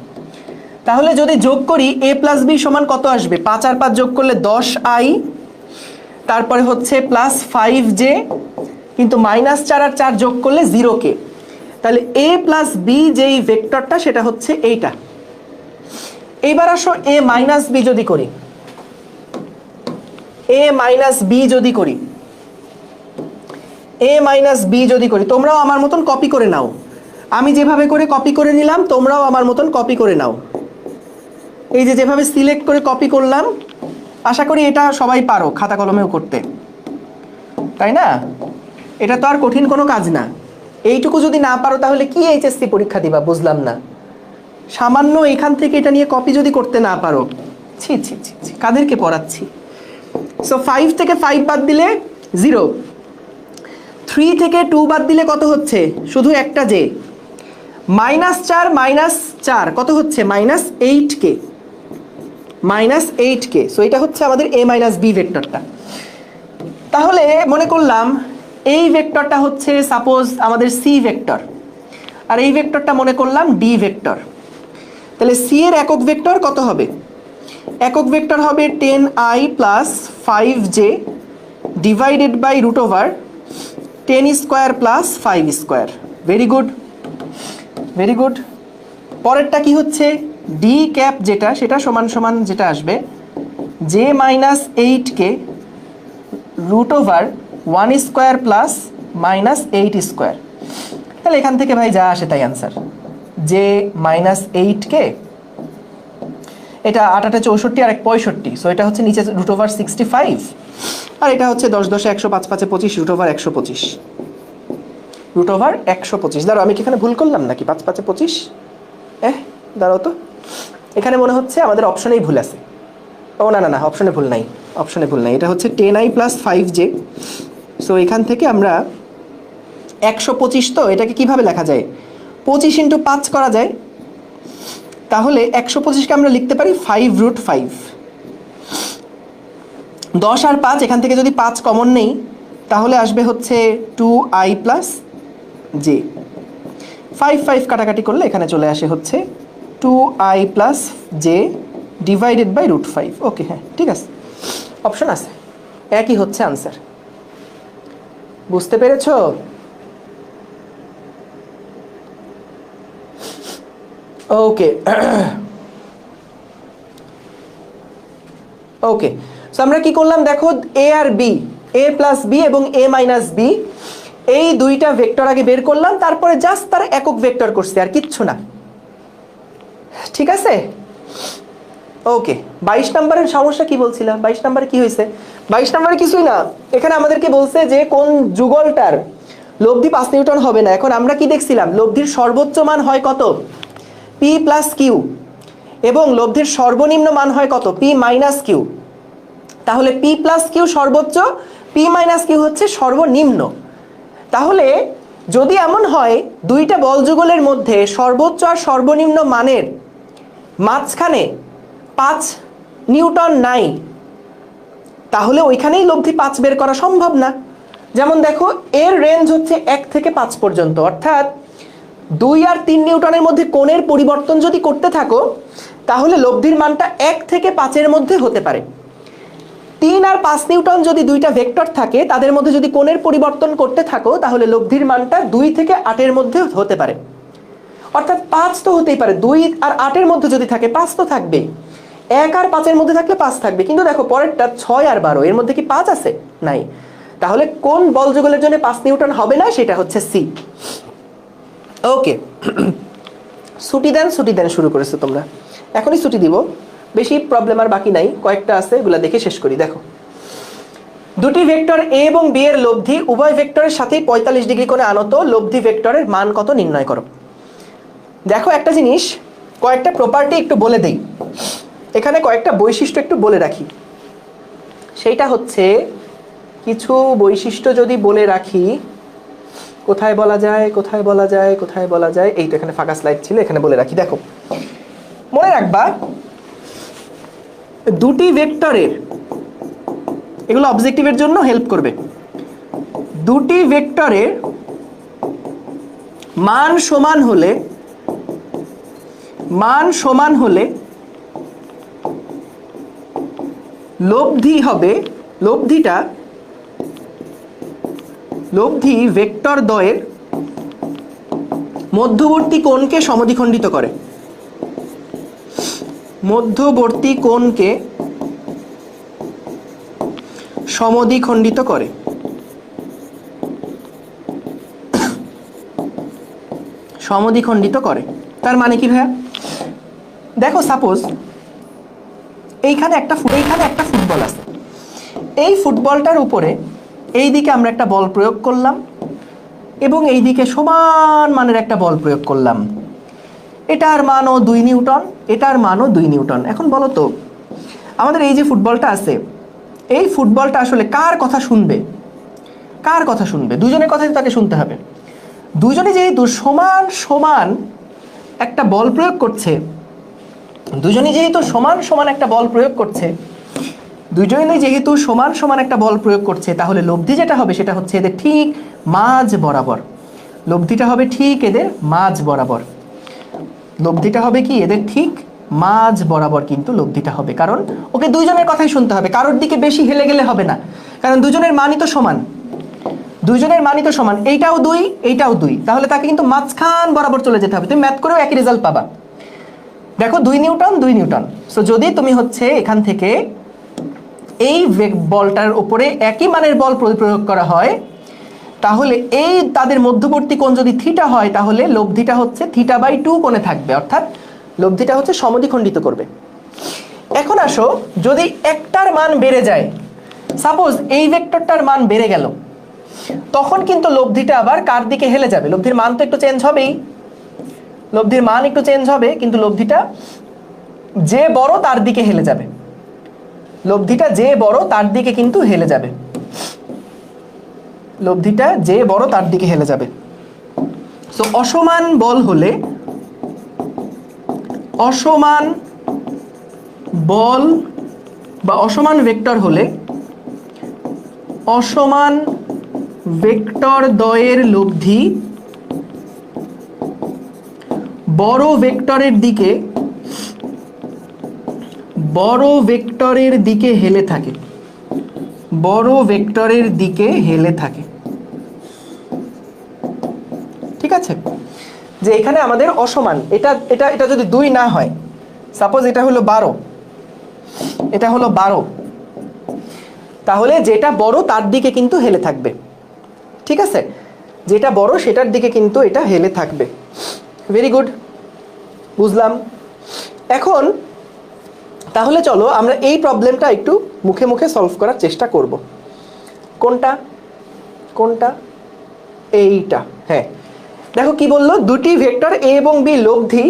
তাহলে যদি যোগ করি এ প্লাস বি সমান কত আসবে? 5 আর 5 যোগ করলে 10i, তারপরে হচ্ছে প্লাস 5j, কিন্তু মাইনাস 4 আর 4 যোগ করলে 0k। তাহলে এ প্লাস বি যেই ভেক্টরটা সেটা হচ্ছে এইটা। এইবার আসো এ মাইনাস বি যদি করি, এ মাইনাস বি যদি করি, এ মাইনাস বি যদি করি, তোমরাও আমার মতন কপি করে নাও। আমি যেভাবে করে কপি করে নিলাম তোমরাও আমার মতন কপি করে নাও। এই যে যেভাবে সিলেক্ট করে কপি করলাম, আশা করি এটা সবাই পারো খাতা কলমেও করতে, তাই না? এটা তো আর কঠিন কোনো কাজ না। এইটুকু যদি না পারো তাহলে কি এইচএসসি পরীক্ষা দিবা? বুঝলাম না। সামান্য এখান থেকে এটা নিয়ে কপি যদি করতে না পারো, ছি ছি ছি ছি, কাদেরকে পড়াচ্ছি। সো 5 থেকে 5 বাদ দিলে 0, 3 থেকে 2 বাদ দিলে কত হচ্ছে? শুধু একটা জে, মাইনাস 4 কত হচ্ছে? Minus 8k, minus 8k। So এটা হচ্ছে আমাদের এ মাইনাস বি ভেক্টরটা। তাহলে মনে করলাম এই ভেক্টরটা হচ্ছে সাপোজ আমাদের সি ভেক্টর, আর এই ভেক্টরটা মনে করলাম ডি ভেক্টর। তাহলে সি এর একক ভেক্টর কত হবে? একক ভেক্টর হবে 10i plus 5j divided by root over 10 square plus 5 square. Very good, very good. পরেরটা কি হচ্ছে? ডি ক্যাপ যেটা, সেটা সমান সমান যেটা আসবে J minus 8k root over 1 square plus minus 8 square. তাহলে এখান থেকে ভাই যা আসে তাই আনসার, জে মাইনাস 8k, এটা 8 8 64 আর 1 65, সো এটা হচ্ছে নিচে রুট ওভার 65, আর এটা হচ্ছে 10 10 100 5 5 25 রুট ওভার 125, রুট ওভার 125। দাঁড়াও, আমি কি এখানে ভুল করলাম নাকি? 5 5 25, দাঁড়াও তো, এখানে মনে হচ্ছে আমাদের অপশনেই ভুল আছে। ও না না না, অপশনে ভুল নাই, অপশনে ভুল নাই। এটা হচ্ছে 10i প্লাস 5j। সো এখান থেকে আমরা 125, তো এটাকে কিভাবে লেখা যায়? 25 ইন্টু 5 করা যায়। তাহলে 125কে আমরা লিখতে পারি 5 রুট 5। 10 আর 5 এখান থেকে যদি 5 কমন নেই তাহলে আসবে হচ্ছে 2i প্লাস জে। 5 5 কাটাকাটি করলে এখানে চলে আসে হচ্ছে 2i plus J divided by root 5। Okay, হ্যাঁ ঠিক আছে, অপশন আছে, একই হচ্ছে আনসার। বুঝতে পেরেছো? ওকে ওকে, সো আমরা কি করলাম দেখো, এ আর বি, এ প্লাস বি এবং এ মাইনাস বি, এই দুইটা ভেক্টর আগে বের করলাম, তারপরে জাস্ট তার একক ভেক্টর করছে, আর কিচ্ছু না। ঠিক আছে? ওকে, 22 নম্বরের সমস্যা কি বলছিলাম? 22 নম্বরে কি হয়েছে? 22 নম্বরে কিছুই না, এখানে আমাদেরকে বলছে যে কোন যুগলটার লব্ধি 5 নিউটন হবে না। এখন আমরা কি দেখছিলাম? লব্ধির সর্বোচ্চ মান হয় কত? পি প্লাস কিউ, এবং লব্ধির সর্বনিম্ন মান হয় কত? P minus Q. তাহলে পি প্লাস কিউ সর্বোচ্চ, পি মাইনাস কিউ হচ্ছে সর্বনিম্ন। তাহলে যদি এমন হয় দুইটা বল যুগলের মধ্যে সর্বোচ্চ আর সর্বনিম্ন মানের মাঝখানে 5 নিউটন নাই, তাহলে ওইখানেই লব্ধি 5 বের করা সম্ভব না। যেমন দেখো, এর রেঞ্জ হচ্ছে 1 থেকে 5 পর্যন্ত, অর্থাৎ 2 আর 3 নিউটনের মধ্যে কোণের পরিবর্তন যদি করতে থাকো তাহলে লব্ধির মানটা 1 থেকে 5-এর মধ্যে হতে পারে। 3 আর 5 নিউটন যদি দুইটা ভেক্টর থাকে, তাদের মধ্যে যদি কোণের পরিবর্তন করতে থাকো তাহলে লব্ধির মানটা 2 থেকে 8-এর মধ্যে হতে পারে। অর্থাৎ 5 তো হতেই পারে, 2 আর 8-এর মধ্যে যদি থাকে 5 তো থাকবে। 1 আর 5 এর মধ্যে থাকলে 5 থাকবে, কিন্তু দেখো পরেরটা 6 আর 12 এর মধ্যে কি 5 আছে? নাই। তাহলে কোন বল যুগলের জন্য 5 নিউটন হবে না? সেটা হচ্ছে সি। ওকে, ছুটি দেন শুরু করেছো তোমরা, এখনই ছুটি দিব, বেশি প্রবলেম আর বাকি নাই, কয়েকটা আছে, এগুলা দেখে শেষ করি। দেখো, দুটি ভেক্টর এ এবং বি এর লব্ধি উভয় ভেক্টরের সাথে 45 ডিগ্রি কোণে আনত, লব্ধি ভেক্টরের মান কত নির্ণয় করো। দেখো একটা জিনিস, কয়েকটা প্রপার্টি একটু বলে দেই, এখানে কয়েকটা বৈশিষ্ট্য একটু বলে রাখি। সেইটা হচ্ছে, কিছু বৈশিষ্ট্য যদি বলে রাখি, কোথায় বলা যায়, এই তো এখানে ফাঁকা স্লাইড ছিল, এখানে বলে রাখি। দেখো, মনে রাখবা দুটি ভেক্টরের, এগুলো অবজেক্টিভের জন্য হেল্প করবে, দুটি ভেক্টরের মান সমান হলে লব্ধি ভেক্টর দ্বয়ের মধ্যবর্তী কোণকে সমদ্বিখণ্ডিত করে। সমদ্বিখণ্ডিত করে। তার মানে কি ভাইয়া? দেখো সাপোজ এইখানে একটা ফুটবল আছে, এই ফুটবলটার উপরে এই দিকে আমরা একটা বল প্রয়োগ করলাম এবং এই দিকে সমান মানের একটা বল প্রয়োগ করলাম, এটার মানও 2 নিউটন, এটার মানও 2 নিউটন। এখন বলো তো, আমাদের এই যে ফুটবলটা আছে, এই ফুটবলটা আসলে কার কথা শুনবে? দুজনের কথাই তাকে শুনতে হবে। দুজনে যেহেতু সমান একটা বল প্রয়োগ করছে, তাহলে লব্ধি যেটা হবে সেটা হচ্ছে এদের ঠিক মাঝ বরাবর। লব্ধিটা হবে ঠিক এদের মাঝ বরাবর। কিন্তু লব্ধিটা হবে, কারণ ওকে দুইজনের কথাই শুনতে হবে, কারোর দিকে বেশি হেলে গেলে হবে না, কারণ দুজনের মানই তো সমান। এইটাও 2, এইটাও 2, তাহলে তাকে কিন্তু মাঝখান বরাবর চলে যেতে হবে। তুমি ম্যাথ করেও একই রেজাল্ট পাবা। দেখো 2 নিউটন। সো যদি তুমি হচ্ছে এখান থেকে এই বলটার উপরে একই মানের বল প্রয়োগ করা হয়, তাহলে এই তাদের মধ্যবর্তী কোণ যদি থিটা হয়, তাহলে লব্ধিটা হচ্ছে θ/2 কোণে থাকবে, অর্থাৎ লব্ধিটা হচ্ছে সমদ্বিখণ্ডিত করবে। এখন আসো, যদি একটার মান বেড়ে যায়, সাপোজ এই ভেক্টরটার মান বেড়ে গেল, তখন কিন্তু লব্ধিটা আবার কার দিকে হেলে যাবে? লব্ধির মান তো একটু চেঞ্জ হবেই, কিন্তু লব্ধিটা যে বড় তার দিকে হেলে যাবে। সো অসমান বল হলে, অসমান ভেক্টর হলে, অসমান ভেক্টর দ্বয়ের লব্ধি বড় ভেক্টরের দিকে হেলে থাকে। ঠিক আছে, যে এখানে আমাদের অসমান, এটা যদি 2 না হয়, সাপোজ এটা হলো 12, তাহলে যেটা বড় তার দিকে কিন্তু হেলে থাকবে। ঠিক আছে, যেটা বড় সেটার দিকে কিন্তু এটা হেলে থাকবে। ভেরি গুড, বুঝলাম। এখন তাহলে চলো আমরা এই প্রবলেমটা একটু মুখে মুখে সলভ করার চেষ্টা করব। কোনটা? এইটা। হ্যাঁ, দেখো কি বললো, দুটি ভেক্টর এ এবং বি লব্ধি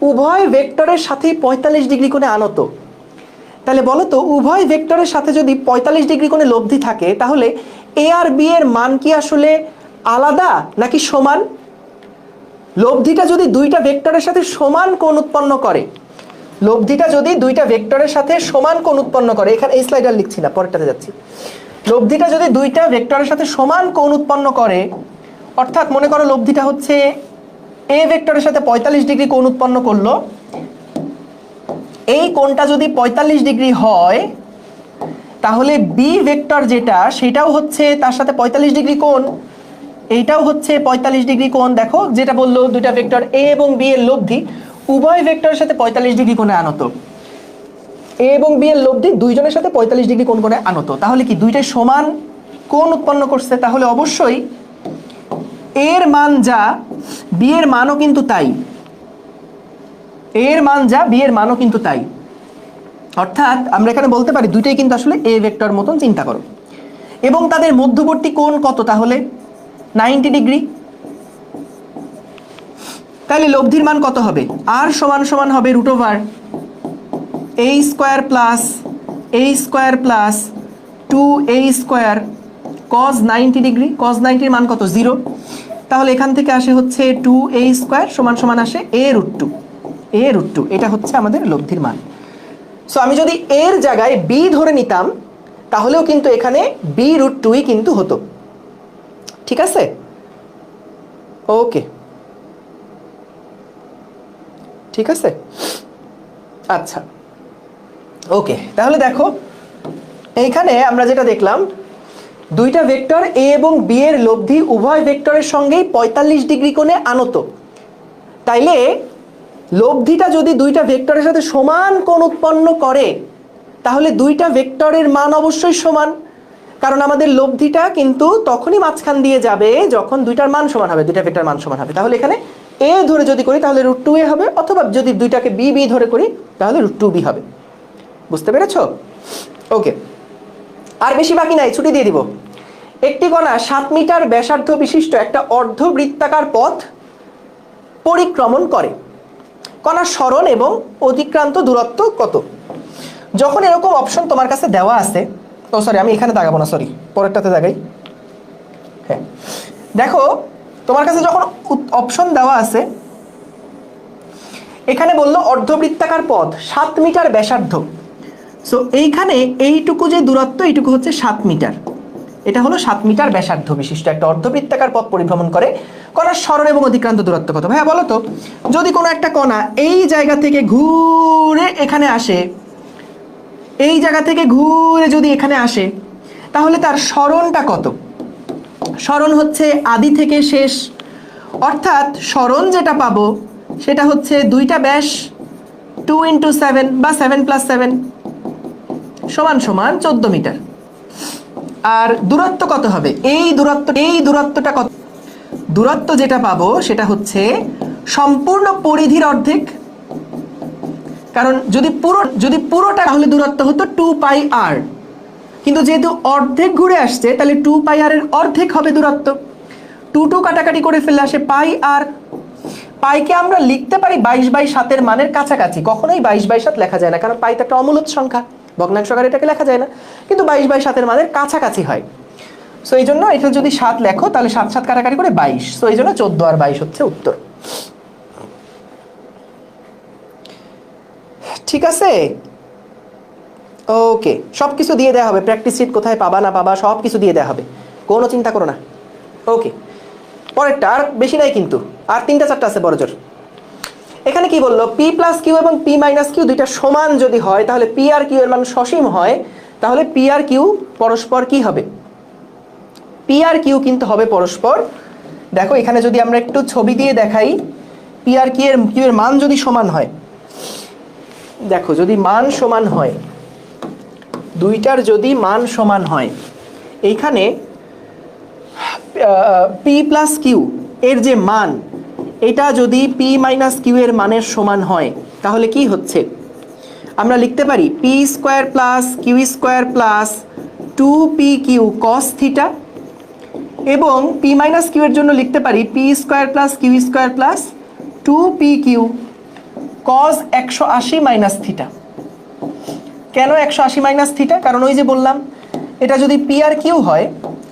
উভয় ভেক্টরের সাথে 45 ডিগ্রি কোণে আনত। তাহলে বলো তো, উভয় ভেক্টরের সাথে যদি 45 ডিগ্রি কোণে লব্ধি থাকে, তাহলে এ আর বি এর মান কি আসলে আলাদা নাকি সমান? লব্ধিটা যদি দুইটা ভেক্টরের সাথে সমান কোণ উৎপন্ন করে, এখানে এই স্লাইডার লিখছি না, পরেরটাতে যাচ্ছি। লব্ধিটা যদি দুইটা ভেক্টরের সাথে সমান কোণ উৎপন্ন করে, অর্থাৎ মনে করো লব্ধিটা হচ্ছে এ ভেক্টরের সাথে 45 ডিগ্রি কোণ উৎপন্ন করলো, এই কোণটা যদি 45 ডিগ্রি হয়, তাহলে বি ভেক্টর যেটা, সেটাও হচ্ছে তার সাথে 45 ডিগ্রি কোণ, এইটাও হচ্ছে 45 ডিগ্রি কোণ। দেখো যেটা বললো, দুইটা ভেক্টর এ এবং বি এর লব্ধি উভয় ভেক্টরের সাথে 45 ডিগ্রি কোণে আনত। এ এবং বি এর লব্ধি দুইজনের সাথে 45 ডিগ্রি কোণ করে আনত, তাহলে কি দুইটাই সমান কোণ উৎপন্ন করছে, তাহলে অবশ্যই এর মান যা বি এর মানও কিন্তু তাই, এর মান যা বি এর মানও কিন্তু তাই। অর্থাৎ আমরা এখানে বলতে পারি দুইটাই কিন্তু আসলে এ ভেক্টর মতন চিন্তা করো, এবং তাদের মধ্যবর্তী কোণ কত, তাহলে 90 ডিগ্রি। তাহলে লব্ধির মান কত হবে, আর সমান সমান হবে √a² plus 2a² cos 90 degree. cos 90 এর মান কত, 0। তাহলে এখান থেকে আসে হচ্ছে 2a² সমান সমান আসে a√2। এটা হচ্ছে আমাদের লব্ধির মান। সো আমি যদি এর জায়গায় বি ধরে নিতাম তাহলেও কিন্তু এখানে b√2ই কিন্তু হতো, ঠিক আছে? ওকে, ঠিক আছে, আচ্ছা ওকে। তাহলে দেখো এইখানে আমরা যেটা দেখলাম, দুইটা ভেক্টর এ এবং বি এর লব্ধি উভয় ভেক্টরের সঙ্গেই 45 ডিগ্রি কোণে আনত। তাইলে লব্ধিটা যদি দুইটা ভেক্টরের সাথে সমান কোণ উৎপন্ন করে তাহলে দুইটা ভেক্টরের মান অবশ্যই সমান, কারণ আমাদের লব্ধিটা কিন্তু তখনই মাঝখান দিয়ে যাবে যখন দুইটার মান সমান হবে, দুইটা ভেক্টর মান সমান হবে। তাহলে এখানে এ ধরে যদি করি তাহলে √2a হবে, অথবা যদি দুইটাকে বি বি ধরে করি তাহলে √2b হবে। বুঝতে পেরেছো? ওকে, আর বেশি বাকি নাই, ছুটি দিয়ে দিব। একটি কণা 7 মিটার ব্যাসার্ধ বিশিষ্ট একটা অর্ধবৃত্তাকার পথ পরিক্রমণ করে, কণার সরণ এবং অতিক্রান্ত দূরত্ব কত? যখন এরকম অপশন তোমার কাছে দেওয়া আছে, ও সরি আমি এখানে দাগাবো না, সরি পরেরটাতে দাগাই। হ্যাঁ দেখো, তোমার কাছে যখন অপশন দেওয়া আছে, এখানে বললো অর্ধবৃত্তাকার পথ 7 মিটার ব্যাসার্ধ। সো এইখানে এইটুকু যে দূরত্ব, এইটুকু হচ্ছে 7 মিটার। এটা হলো 7 মিটার ব্যাসার্ধ বিশিষ্ট একটা অর্ধবৃত্তাকার পথ পরিভ্রমণ করে, কণার সরণ এবং অতিক্রান্ত দূরত্ব কত? ভাইয়া বলো তো, যদি কোনো একটা কণা এই জায়গা থেকে ঘুরে এখানে আসে, এই জায়গা থেকে ঘুরে যদি এখানে আসে, তাহলে তার সরণটা কত? সরণ হচ্ছে আদি থেকে শেষ, অর্থাৎ সরণ যেটা পাবো সেটা হচ্ছে দুইটা ব্যাস 2 × 7 বা 7 + 7 সমান সমান 14 মিটার। আর দূরত্ব কত হবে? এই দূরত্বটা কত? দূরত্ব যেটা পাবো সেটা হচ্ছে সম্পূর্ণ পরিধির অর্ধেক, কারণ যদি পুরোটা তাহলে দূরত্ব হতো 2πr, কিন্তু যেহেতু অর্ধেক ঘুরে আসছে তাহলে 2πr এর অর্ধেক হবে দূরত্ব। 2 কাটাকাটি করে ফেললে আসে πr। পাইকে আমরা লিখতে পারি 22/7 এর মানের কাছাকাছি, কখনোই 22/7 লেখা যায় না, কারণ পাই তো একটা অমূলদ সংখ্যা, ভগ্নাংশ আকারে এটাকে লেখা যায় না, কিন্তু 22/7 এর মানের কাছাকাছি হয়। সো এই জন্য এটা যদি 7 লেখো তাহলে 7 কাটাকাটি করে 22, সো এই জন্য 14 আর 22 হচ্ছে উত্তর। ঠিক আছে, ওকে, সব কিছু দিয়ে দেওয়া হবে, প্র্যাকটিস শিট কোথায় পাবা না পাবা সব কিছু দিয়ে দেওয়া হবে, কোনো চিন্তা করো না। ওকে, পরেরটা আর বেশি নাই কিন্তু, আর 3টা 4টা আছে বড় জোর। এখানে কি বললো, p + q এবং p - q দুইটা সমান যদি হয়, তাহলে p আর q এর মান সসীম হয়, তাহলে p আর q পরস্পর কি হবে? p আর q কিন্তু হবে পরস্পর। দেখো এখানে যদি আমরা একটু ছবি দিয়ে দেখাই, p আর q এর মান যদি সমান হয়, দেখো যদি মান সমান হয়, দুইটার যদি মান সমান হয়, এইখানে p + q এর যে মান, এটা যদি p - q এর মানের সমান হয় তাহলে কি হচ্ছে? আমরা লিখতে পারি p² + q² + 2pq cos θ, এবং p - q এর জন্য লিখতে পারি p² + q² + 2pq cos 180 - θ। কেন 180 - θ? কারণ ওই যে বললাম, এটা যদি p আর q হয়,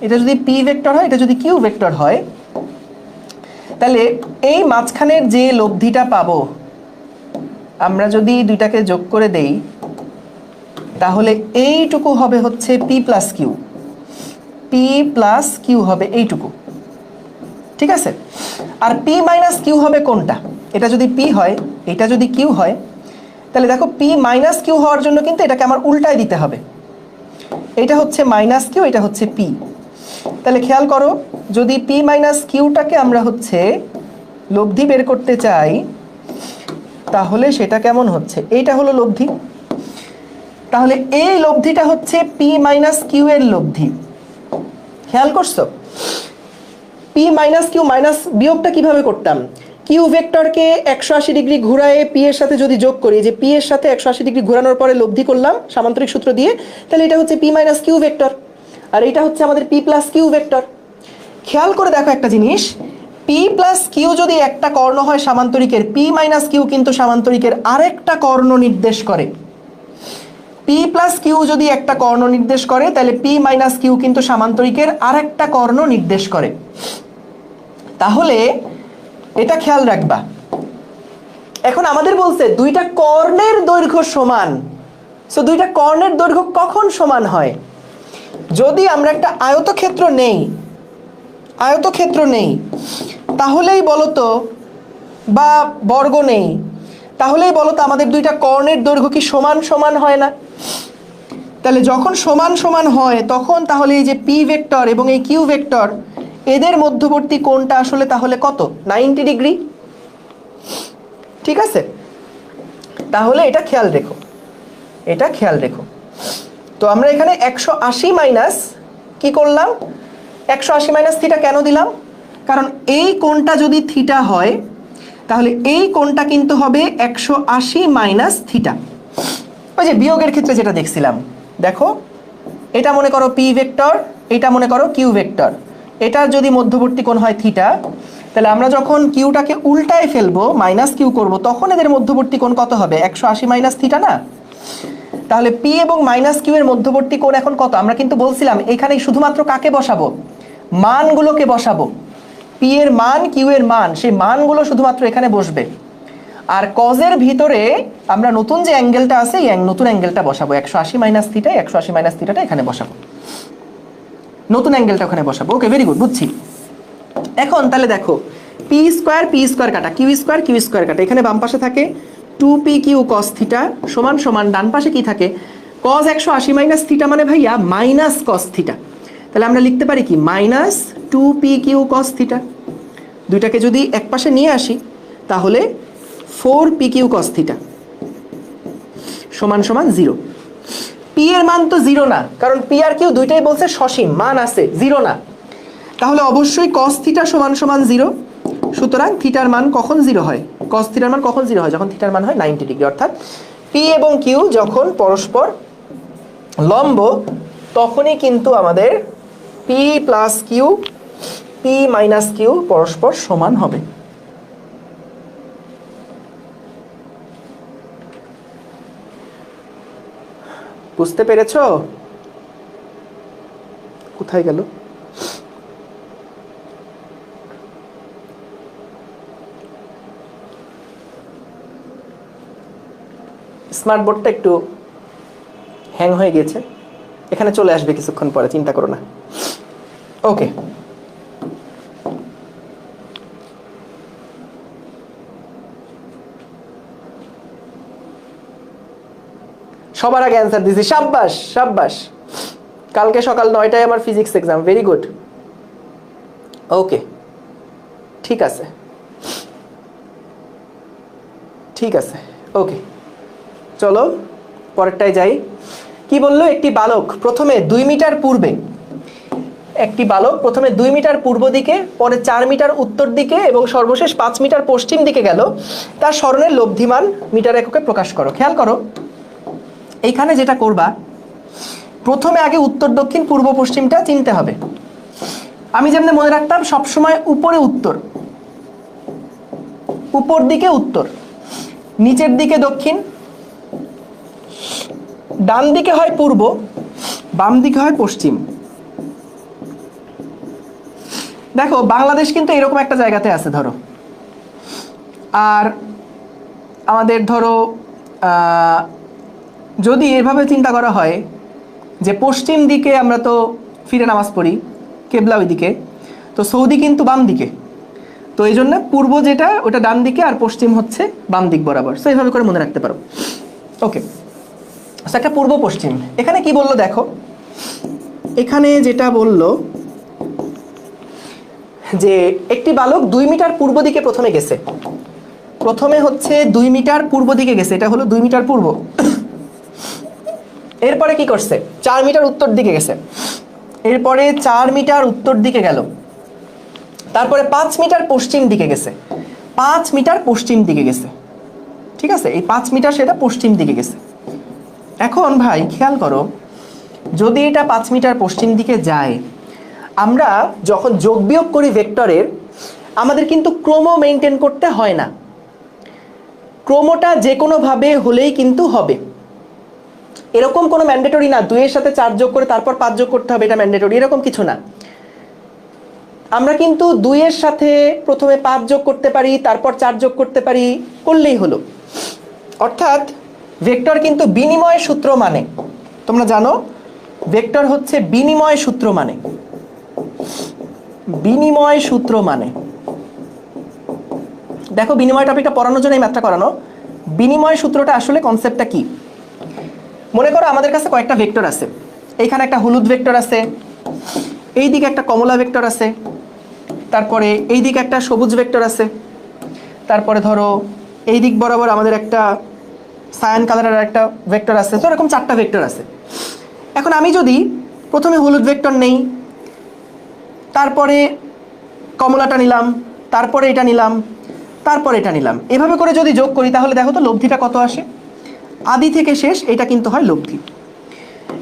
এটা যদি p ভেক্টর হয়, এটা যদি q ভেক্টর হয়, তাহলে এই মাঝখানের যে লব্ধিটা পাবো, আমরা যদি দুইটাকে যোগ করে দেই তাহলে এইটুকু হবে হচ্ছে p + q, p + q হবে এইটুকু, ঠিক আছে? আর p - q হবে কোনটা? এটা যদি p হয়, এটা যদি q হয়, তাহলে দেখো p - q হওয়ার জন্য কিন্তু এটাকে আমার উল্টায় দিতে হবে, এটা হচ্ছে -q, এটা হচ্ছে p। তাহলে খেয়াল করো, যদি p - qটাকে আমরা হচ্ছে লব্ধি বের করতে চাই, তাহলে সেটা কেমন হচ্ছে? এইটা হলো লব্ধি, তাহলে এই লব্ধিটা হচ্ছে পি মাইনাস কিউ এর লব্ধি। খেয়াল করছো? পি মাইনাস কিউ মাইনাস বিয়োগটা কিভাবে করতাম? কিউ ভেক্টরকে 180 ডিগ্রি ঘুরায়ে পি এর সাথে যদি যোগ করি, যে পি এর সাথে 180 ডিগ্রি ঘোরানোর পরে লব্ধি করলাম সামান্তরিক সূত্র দিয়ে, তাহলে এটা হচ্ছে পি মাইনাস কিউ ভেক্টর, আর এটা হচ্ছে আমাদের পি প্লাস কিউ ভেক্টর। খেয়াল করে দেখো একটা জিনিস, পি প্লাস কিউ যদি একটা কর্ণ হয় সামান্তরিকের, পি মাইনাস কিউ কিন্তু সামান্তরিকের আরেকটা কর্ণ নির্দেশ করে। পি প্লাস কিউ যদি একটা কর্ণ নির্দেশ করে, তাহলে পি মাইনাস কিউ কিন্তু সামান্তরিকের আরেকটা কর্ণ নির্দেশ করে। তাহলে এটা খেয়াল রাখবা। এখন আমাদের বলছে দুইটা কর্ণের দৈর্ঘ্য সমান। সো দুইটা কর্ণের দৈর্ঘ্য কখন সমান হয়? যদি আমরা একটা আয়তক্ষেত্র নেই তাহলেই বলতো, বা বর্গ নেই তাহলেই বলতো আমাদের দুইটা কর্ণের দৈর্ঘ্য কি সমান সমান হয় না? তাহলে যখন সমান সমান হয় তখন তাহলে এই যে পি ভেক্টর এবং এই কিউ ভেক্টর, এদের মধ্যবর্তী কোণটা আসলে তাহলে কত? 90 ডিগ্রি। ঠিক আছে? তাহলে এটা খেয়াল রেখো। তো আমরা এখানে 180 মাইনাস কি করলাম? 180 মাইনাস থিটা কেন দিলাম? কারণ এই কোণটা যদি থিটা হয় তাহলে এই কোণটা কিন্তু হবে 180 মাইনাস থিটা। ওই যে বিয়োগের ক্ষেত্রে যেটা দেখছিলাম, দেখো এটা মনে করো পি ভেক্টর, এটা মনে করো কিউ ভেক্টর, এটার যদি মধ্যবর্তী কোণ হয় থিটা, তাহলে আমরা যখন কিউটাকে উল্টায় ফেলবো, মাইনাস কিউ করব, তখন এদের মধ্যবর্তী কোণ কত হবে? 180 মাইনাস থিটা না? তাহলে পি এবং মাইনাস কিউ এর মধ্যবর্তী কোণ এখন কত? আমরা কিন্তু বলছিলাম এখানে শুধুমাত্র কাকে বসাবো? মানগুলোকে বসাবো। পি এর মান, কিউ এর মান, সেই মানগুলো শুধুমাত্র এখানে বসবে। আর কজের ভিতরে আমরা নতুন যে অ্যাঙ্গেলটা আছে, এই নতুন অ্যাঙ্গেলটা বসাবো। 180 মাইনাস থিটা, 180 মাইনাস থিটাটা এখানে বসাবো, নতুন অ্যাঙ্গেলটা ওখানে বসাবো। ওকে, ভেরি গুড, বুঝছি। এখন তাহলে দেখো, পি স্কোয়ার কাটা, কিউ স্কোয়ার কাটা, এখানে বাম পাশে থাকে 2p কিউ কস থিটা সমান সমান ডান পাশে কি থাকে? কস 180 মাইনাস থিটা মানে ভাইয়া মাইনাস কস থিটা। তাহলে আমরা লিখতে পারি কি? Minus 2p Q cos theta. দুইটাকে যদি এক পাশে নিয়ে আসি তাহলে 4p কিউ কস থিটা সমান সমান 0। পি এর মান তো 0 না, কারণ পি আর কিউ দুইটাই বলছে সসীম, মান আছে, 0 না। তাহলে অবশ্যই cos থিটা সমান সমান 0। সুতরাং থিটার মান কখন 0 হয়? cos থিটার মান কখন 0 হয়? যখন থিটার মান হয় 90 ডিগ্রি। অর্থাৎ পি এবং কিউ যখন পরস্পর লম্ব, তখনই কিন্তু আমাদের P plus Q, P minus Q পরস্পর সমান হবে। বুঝতে পেরেছো? কোথায় গেল? স্মার্ট বোর্ডটা একটু হ্যাং হয়ে গিয়েছে, এখানে চলে আসবে কিছুক্ষণ পরে, চিন্তা করো না। ওকে, সবার আগে অ্যান্সার দিয়েছি, সাব্বাস সাব্বাস। কালকে সকাল 9টায় আমার physics exam, very good. Okay, ঠিক আছে ঠিক আছে, ওকে, চলো পরেরটায় যাই। কি বললো? একটি বালক প্রথমে 2 মিটার পূর্বে, একটি বালক প্রথমে 2 মিটার পূর্ব দিকে, পরে 4 মিটার উত্তর দিকে এবং সর্বশেষ 5 মিটার পশ্চিম দিকে গেল। তার স্মরণের লব্ধিমান মিটার এককে প্রকাশ করো। খেয়াল করো, এইখানে যেটা করবা, প্রথমে আগে উত্তর দক্ষিণ পূর্ব পশ্চিমটা চিনতে হবে। আমি যেমন মনে রাখতাম সবসময় উপরে উত্তর, উপর দিকে উত্তর, নিচের দিকে দক্ষিণ, ডান দিকে হয় পূর্ব, বাম দিকে হয় পশ্চিম। দেখো বাংলাদেশ কিন্তু এরকম একটা জায়গাতে আছে ধরো, আর আমাদের ধরো যদি এভাবে চিন্তা করা হয় যে পশ্চিম দিকে আমরা তো ফিরে নামাজ পড়ি, কেবলা ওই দিকে, তো সৌদি কিন্তু বাম দিকে, তো এই জন্য পূর্ব যেটা ওটা ডান দিকে আর পশ্চিম হচ্ছে বাম দিক বরাবর। সো এইভাবে করে মনে রাখতে পারো। ওকে, একটা পূর্ব পশ্চিম। এখানে কি বললো দেখো, এখানে যেটা বললো যে একটি বালক 2 মিটার পূর্ব দিকে প্রথমে গেছে, প্রথমে হচ্ছে 2 মিটার পূর্ব দিকে গেছে, এটা হলো 2 মিটার পূর্ব। এরপরে কি করছে, 4 মিটার উত্তর দিকে গেছে, এরপরে 4 মিটার উত্তর দিকে গেল, তারপরে 5 মিটার পশ্চিম দিকে গেছে, 5 মিটার পশ্চিম দিকে গেছে। ঠিক আছে, এই 5 মিটার সেটা পশ্চিম দিকে গেছে। এখন ভাই খেয়াল করো, যদি এটা 5 মিটার পশ্চিম দিকে যায়, আমরা যখন যোগ বিয়োগ করি ভেক্টরের, আমাদের কিন্তু ক্রম মেনটেন করতে হয় না। ক্রমটা যে কোনোভাবে হলেই কিন্তু হবে, এরকম কোনো ম্যান্ডেটরি না 2 এর সাথে 4 যোগ করে তারপর 5 যোগ করতে হবে, এটা ম্যান্ডেটরি এরকম কিছু না। আমরা কিন্তু 2 এর সাথে প্রথমে 5 যোগ করতে পারি, তারপর 4 যোগ করতে পারি, করলেই হলো। অর্থাৎ ভেক্টর কিন্তু বিনিময় সূত্র মানে, তোমরা জানো ভেক্টর হচ্ছে বিনিময় সূত্র মানে, বিনিময় সূত্র মানে। দেখো বিনিময় টপিকটা পড়ানোর জন্য এই ম্যাথটা করানো। বিনিময় সূত্রটা আসলে কনসেপ্টটা কি, মনে করো আমাদের কাছে কয়েকটা ভেক্টর আছে, এইখানে একটা হলুদ ভেক্টর আছে, এই দিকে একটা কমলা ভেক্টর আছে, তারপরে এই দিকে একটা সবুজ ভেক্টর আছে, তারপরে ধরো এই দিক বরাবর আমাদের একটা সায়ান কালারের একটা ভেক্টর আছে। তো এরকম 4টা ভেক্টর আছে। এখন আমি যদি প্রথমে হলুদ ভেক্টর নেই, তারপরে কমলাটা নিলাম, তারপরে এটা নিলাম, তারপরে এটা নিলাম, এভাবে করে যদি যোগ করি তাহলে দেখো তো লব্ধিটা কত আসে। আদি থেকে শেষ এটা কিন্তু হয় লব্ধি।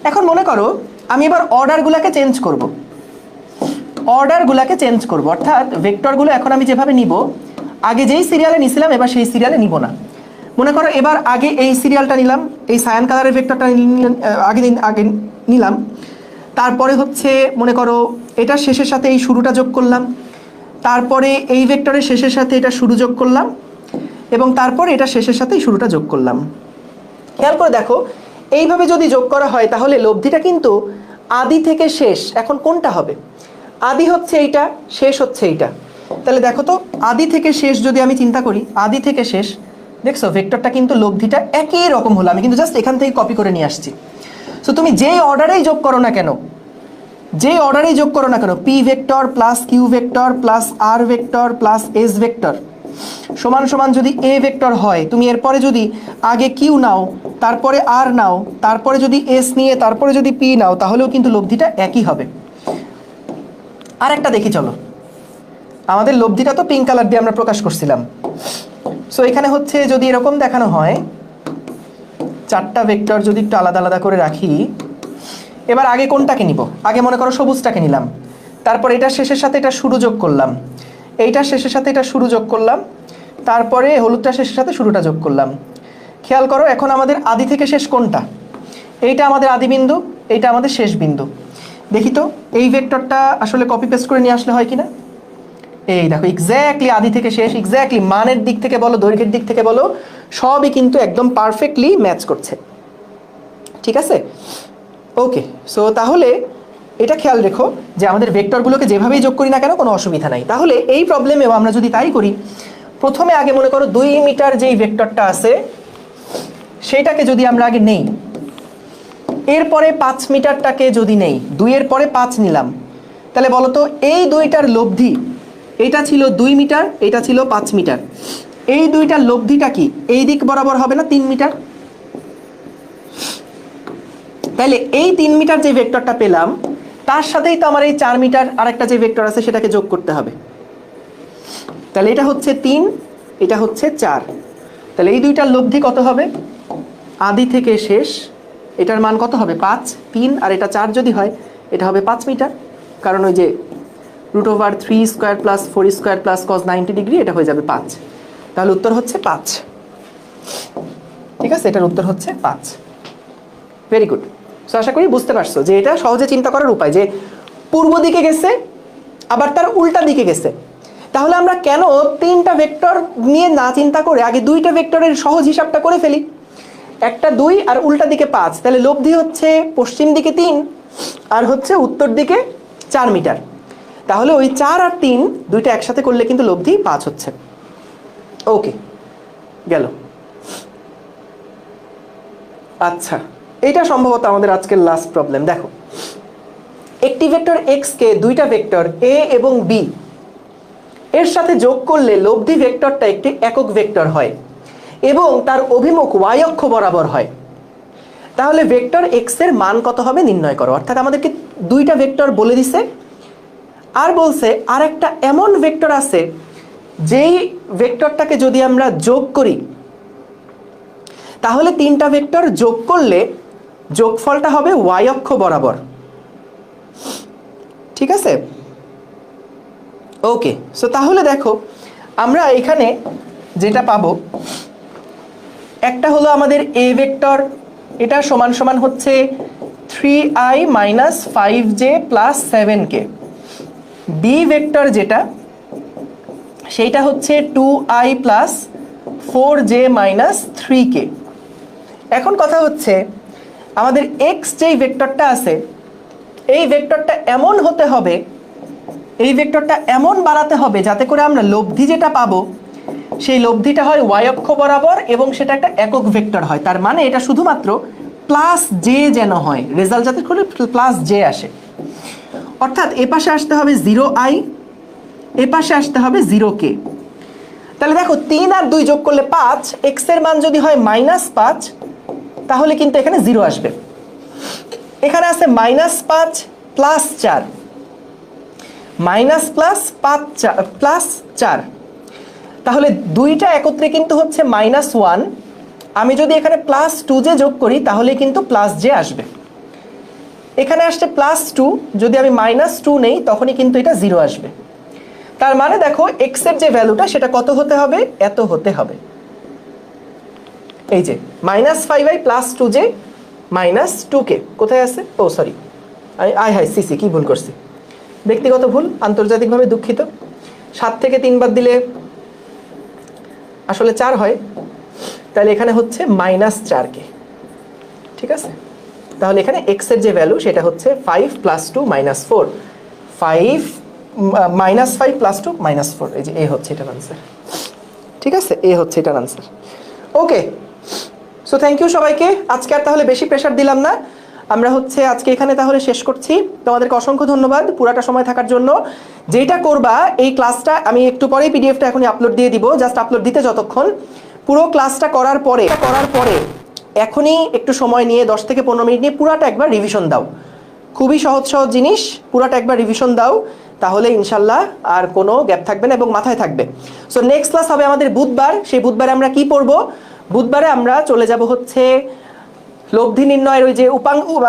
এখন মনে করো আমি এবার অর্ডারগুলোকে চেঞ্জ করব, অর্ডারগুলোকে চেঞ্জ করব, অর্থাৎ ভেক্টরগুলো এখন আমি যেভাবে নিব, আগে যেই সিরিয়ালে নিছিলাম এবার সেই সিরিয়ালে নিব না। মনে করো এবার আগে এই সিরিয়ালটা নিলাম, এই সায়ান কালারের ভেক্টরটা আগে নিলাম, তারপরে হচ্ছে মনে করো এটা শেষের সাথে এই শুরুটা যোগ করলাম, তারপরে এই ভেক্টরের শেষের সাথে এটা শুরু যোগ করলাম, এবং তারপরে এটা শেষের সাথে এই শুরুটা যোগ করলাম। খেয়াল করে দেখো এইভাবে যদি যোগ করা হয় তাহলে লব্ধিটা কিন্তু আদি থেকে শেষ এখন কোনটা হবে, আদি হচ্ছে এইটা, শেষ হচ্ছে এইটা। তাহলে দেখো তো আদি থেকে শেষ যদি আমি চিন্তা করি, আদি থেকে শেষ, দেখছো ভেক্টরটা কিন্তু লব্ধিটা একই রকম হলো। আমি কিন্তু জাস্ট এখান থেকে কপি করে নিয়ে আসছি। সো তুমি যেই অর্ডারেই যোগ করো না কেন, যেই অর্ডারেই যোগ করো না কেন, P vector plus Q vector plus R vector plus S vector সমান সমান যদি এ ভেক্টর হয়, তুমি এরপরে যদি আগে কিউ নাও, তারপরে আর নাও, তারপরে যদি এস নিয়ে তারপরে যদি পি নাও, তাহলেও কিন্তু লব্ধিটা একই হবে। আর একটা দেখি চলো, আমাদের লব্ধিটা তো পিঙ্ক কালার দিয়ে আমরা প্রকাশ করছিলাম। সো এখানে হচ্ছে যদি এরকম দেখানো হয়, 4টা ভেক্টর যদি একটু আলাদা আলাদা করে রাখি, এবার আগে কোনটাকে নিব, আগে মনে করো সবুজটাকে নিলাম, তারপর এটা শেষের সাথে এটা শুরু যোগ করলাম, এইটা শেষের সাথে এটা শুরু যোগ করলাম, তারপরে হলুদটা শেষের সাথে শুরুটা যোগ করলাম। খেয়াল করো এখন আমাদের আদি থেকে শেষ কোনটা, এইটা আমাদের আদি বিন্দু, এইটা আমাদের শেষ বিন্দু। দেখি তো এই ভেক্টরটা আসলে কপি পেস্ট করে নিয়ে আসলে হয় কিনা। এই দেখো এক্স্যাক্টলি আদি থেকে শেষ, এক্স্যাক্টলি মানের দিক থেকে বলো, দৈর্ঘ্যের দিক থেকে বলো, সবই কিন্তু একদম পারফেক্টলি ম্যাচ করছে। ঠিক আছে, ওকে। সো তাহলে এটা খেয়াল রেখো যে আমাদের ভেক্টরগুলোকে যেভাবেই যোগ করি না কেন কোনো অসুবিধা নাই। তাহলে এই প্রবলেমেও আমরা যদি তাই করি, প্রথমে আগে মনে করো 2 মিটার যেই ভেক্টরটা আছে সেইটাকে যদি আমরা আগে নেই, এরপরে 5 মিটারটাকে যদি নেই, 2 এর পরে 5 নিলাম, তাহলে বলো তো এই দুইটার লব্ধি, এইটা ছিল 2 মিটার, এটা ছিল 5 মিটার, এই দুইটার লব্ধিটা কি এই দিক বরাবর হবে না 3 মিটার। তাহলে এই 3 মিটার যে ভেক্টরটা পেলাম তার সাথেই তো আমার এই 4 মিটার আরেকটা যে ভেক্টর আছে সেটাকে যোগ করতে হবে। তাহলে এটা হচ্ছে 3, এটা হচ্ছে 4, তাহলে এই দুইটার লব্ধি কত হবে, আদি থেকে শেষ, এটার মান কত হবে 5, 3 আর এটা 4 যদি হয় এটা হবে 5 মিটার, কারণ ওই যে √3 square plus 4 square plus cos 90 degree, এটা হয়ে যাবে 5। তাহলে উত্তর হচ্ছে 5। ঠিক আছে, এটার উত্তর হচ্ছে 5। Very good. সো আশা করি বুঝতে পারছো যে এটা সহজে চিন্তা করার উপায়, যে পূর্ব দিকে গেছে আবার তার উল্টা দিকে গেছে। তাহলে আমরা কেন 3টা ভেক্টর নিয়ে না চিন্তা করে আগে 2টা ভেক্টরের সহজ হিসাবটা করে ফেলি, একটা 2 আর উল্টা দিকে 5, তাহলে লব্ধি হচ্ছে পশ্চিম দিকে 3 আর হচ্ছে উত্তর দিকে 4 মিটার। তাহলে ওই 4 আর 3 দুইটা একসাথে করলে কিন্তু লব্ধি 5 হচ্ছে। ওকে, গেল। আচ্ছা, এটা সম্ভবত আমাদের আজকের লাস্ট প্রবলেম। দেখো একটি ভেক্টর x কে 2টা ভেক্টর a এবং b এর সাথে যোগ করলে লব্ধি ভেক্টরটা একটি একক ভেক্টর হয় এবং তার অভিমুখ y অক্ষ বরাবর হয়। তাহলে ভেক্টর এক্স এর মান কত হবে নির্ণয় করো। অর্থাৎ আমাদেরকে দুইটা ভেক্টর বলে দিছে, আর বলছে আর একটা এমন ভেক্টর আছে যেই ভেক্টরটাকে যদি আমরা যোগ করি তাহলে তিনটা ভেক্টর যোগ করলে যোগফলটা হবে ওয়াই অক্ষ বরাবর। ঠিক আছে, ওকে। সো তাহলে দেখো আমরা এখানে যেটা পাবো, একটা হলো আমাদের এ ভেক্টর, এটা সমান সমান হচ্ছে 3i minus 5j plus 7k। B vector যেটা, সেইটা হচ্ছে 2i plus 4j minus 3k। এখন কথা হচ্ছে আমাদের এক্স যেই ভেক্টরটা আছে এই ভেক্টরটা এমন হতে হবে, এই ভেক্টরটা এমন বানাতে হবে যাতে করে আমরা লব্ধি যেটা পাবো সেই লব্ধিটা হয় ওয়াই অক্ষ বরাবর এবং সেটা একটা একক ভেক্টর হয়। তার মানে এটা শুধুমাত্র প্লাস জে যেন হয়, রেজাল্ট যাতে করে প্লাস জে আসে। অর্থাৎ এ পাশে আসতে হবে 0i, এ পাশে আসতে হবে 0k। তাহলে দেখো 3 আর 2 যোগ করলে 5, এক্স এর মান যদি হয় -5 তাহলে কিন্তু এখানে 0 আসবে। এখানে আছে -5 প্লাস 4, প্লাস 4, তাহলে দুইটা একত্রে কিন্তু হচ্ছে -1। আমি যদি এখানে +2j যোগ করি তাহলে কিন্তু +j আসবে। এখানে আসছে +2, যদি আমি -2 নেই তখনই কিন্তু এটা 0 আসবে। তার মানে দেখো x এর যে ভ্যালুটা সেটা কত হতে হবে, এত হতে হবে। এই যে -5i plus 2j minus 2k কোথায় আছে, ও সরি, সিসি কি ভুল করছি, ব্যক্তিগত ভুল, আন্তর্জাতিকভাবে দুঃখিত। 7 থেকে 3 বাদ দিলে আসলে 4 হয়, তাহলে এখানে হচ্ছে -4k। ঠিক আছে, তাহলে এখানে x এর যে ভ্যালু সেটা হচ্ছে 5 প্লাস 2 মাইনাস 4, 5 প্লাস 2 মাইনাস 4। এই যে এ হচ্ছে এটার আনসার। ঠিক আছে, এ হচ্ছে এটার answer. Okay, so thank you সবাইকে। আজকে আর তাহলে বেশি প্রেশার দিলাম না, আমরা হচ্ছে আজকে এখানে তাহলে শেষ করছি। তোমাদেরকে অসংখ্য ধন্যবাদ পুরাটা সময় থাকার জন্য। যেটা করবা এই ক্লাসটা আমি একটু পরেই পিডিএফটা এখনই আপলোড দিয়ে দিব, জাস্ট আপলোড দিতে যতক্ষণ, পুরো ক্লাসটা করার পরে এখনই একটু সময় নিয়ে 10 থেকে 15 মিনিট নিয়ে পুরাটা একবার রিভিশন দাও। খুবই সহজ সহজ জিনিস, পুরাটা একবার রিভিশন দাও, তাহলে ইনশাল্লাহ আর কোনো গ্যাপ থাকবে না এবং মাথায় থাকবে। সো নেক্সট ক্লাস হবে আমাদের বুধবার। সেই বুধবারে আমরা কি পড়বো, বুধবারে আমরা চলে যাব হচ্ছে লব্ধি নির্ণয়ের ওই যে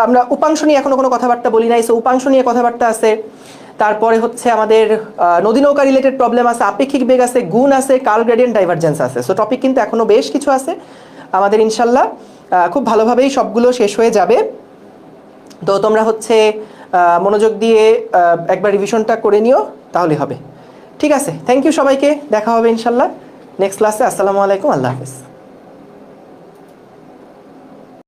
আমরা উপাংশ নিয়ে এখনো কোনো কথাবার্তা বলি নাই, সো উপাংশ নিয়ে কথাবার্তা আছে। তারপরে হচ্ছে আমাদের নদী নৌকা রিলেটেড প্রবলেম আছে, আপেক্ষিক বেগ আছে, গুণ আছে, কার্ল গ্রেডিয়েন্ট ডাইভারজেন্স আছে। সো টপিক কিন্তু এখনো বেশ কিছু আছে আমাদের, ইনশাল্লাহ খুব ভালোভাবেই সবগুলো শেষ হয়ে যাবে। তো তোমরা হচ্ছে মনোযোগ দিয়ে একবার রিভিশনটা করে নিও, তাহলে হবে। ঠিক আছে, থ্যাংক ইউ সবাইকে, দেখা হবে ইনশাল্লাহ নেক্সট ক্লাসে। আসসালামু আলাইকুম, আল্লাহ হাফেজ।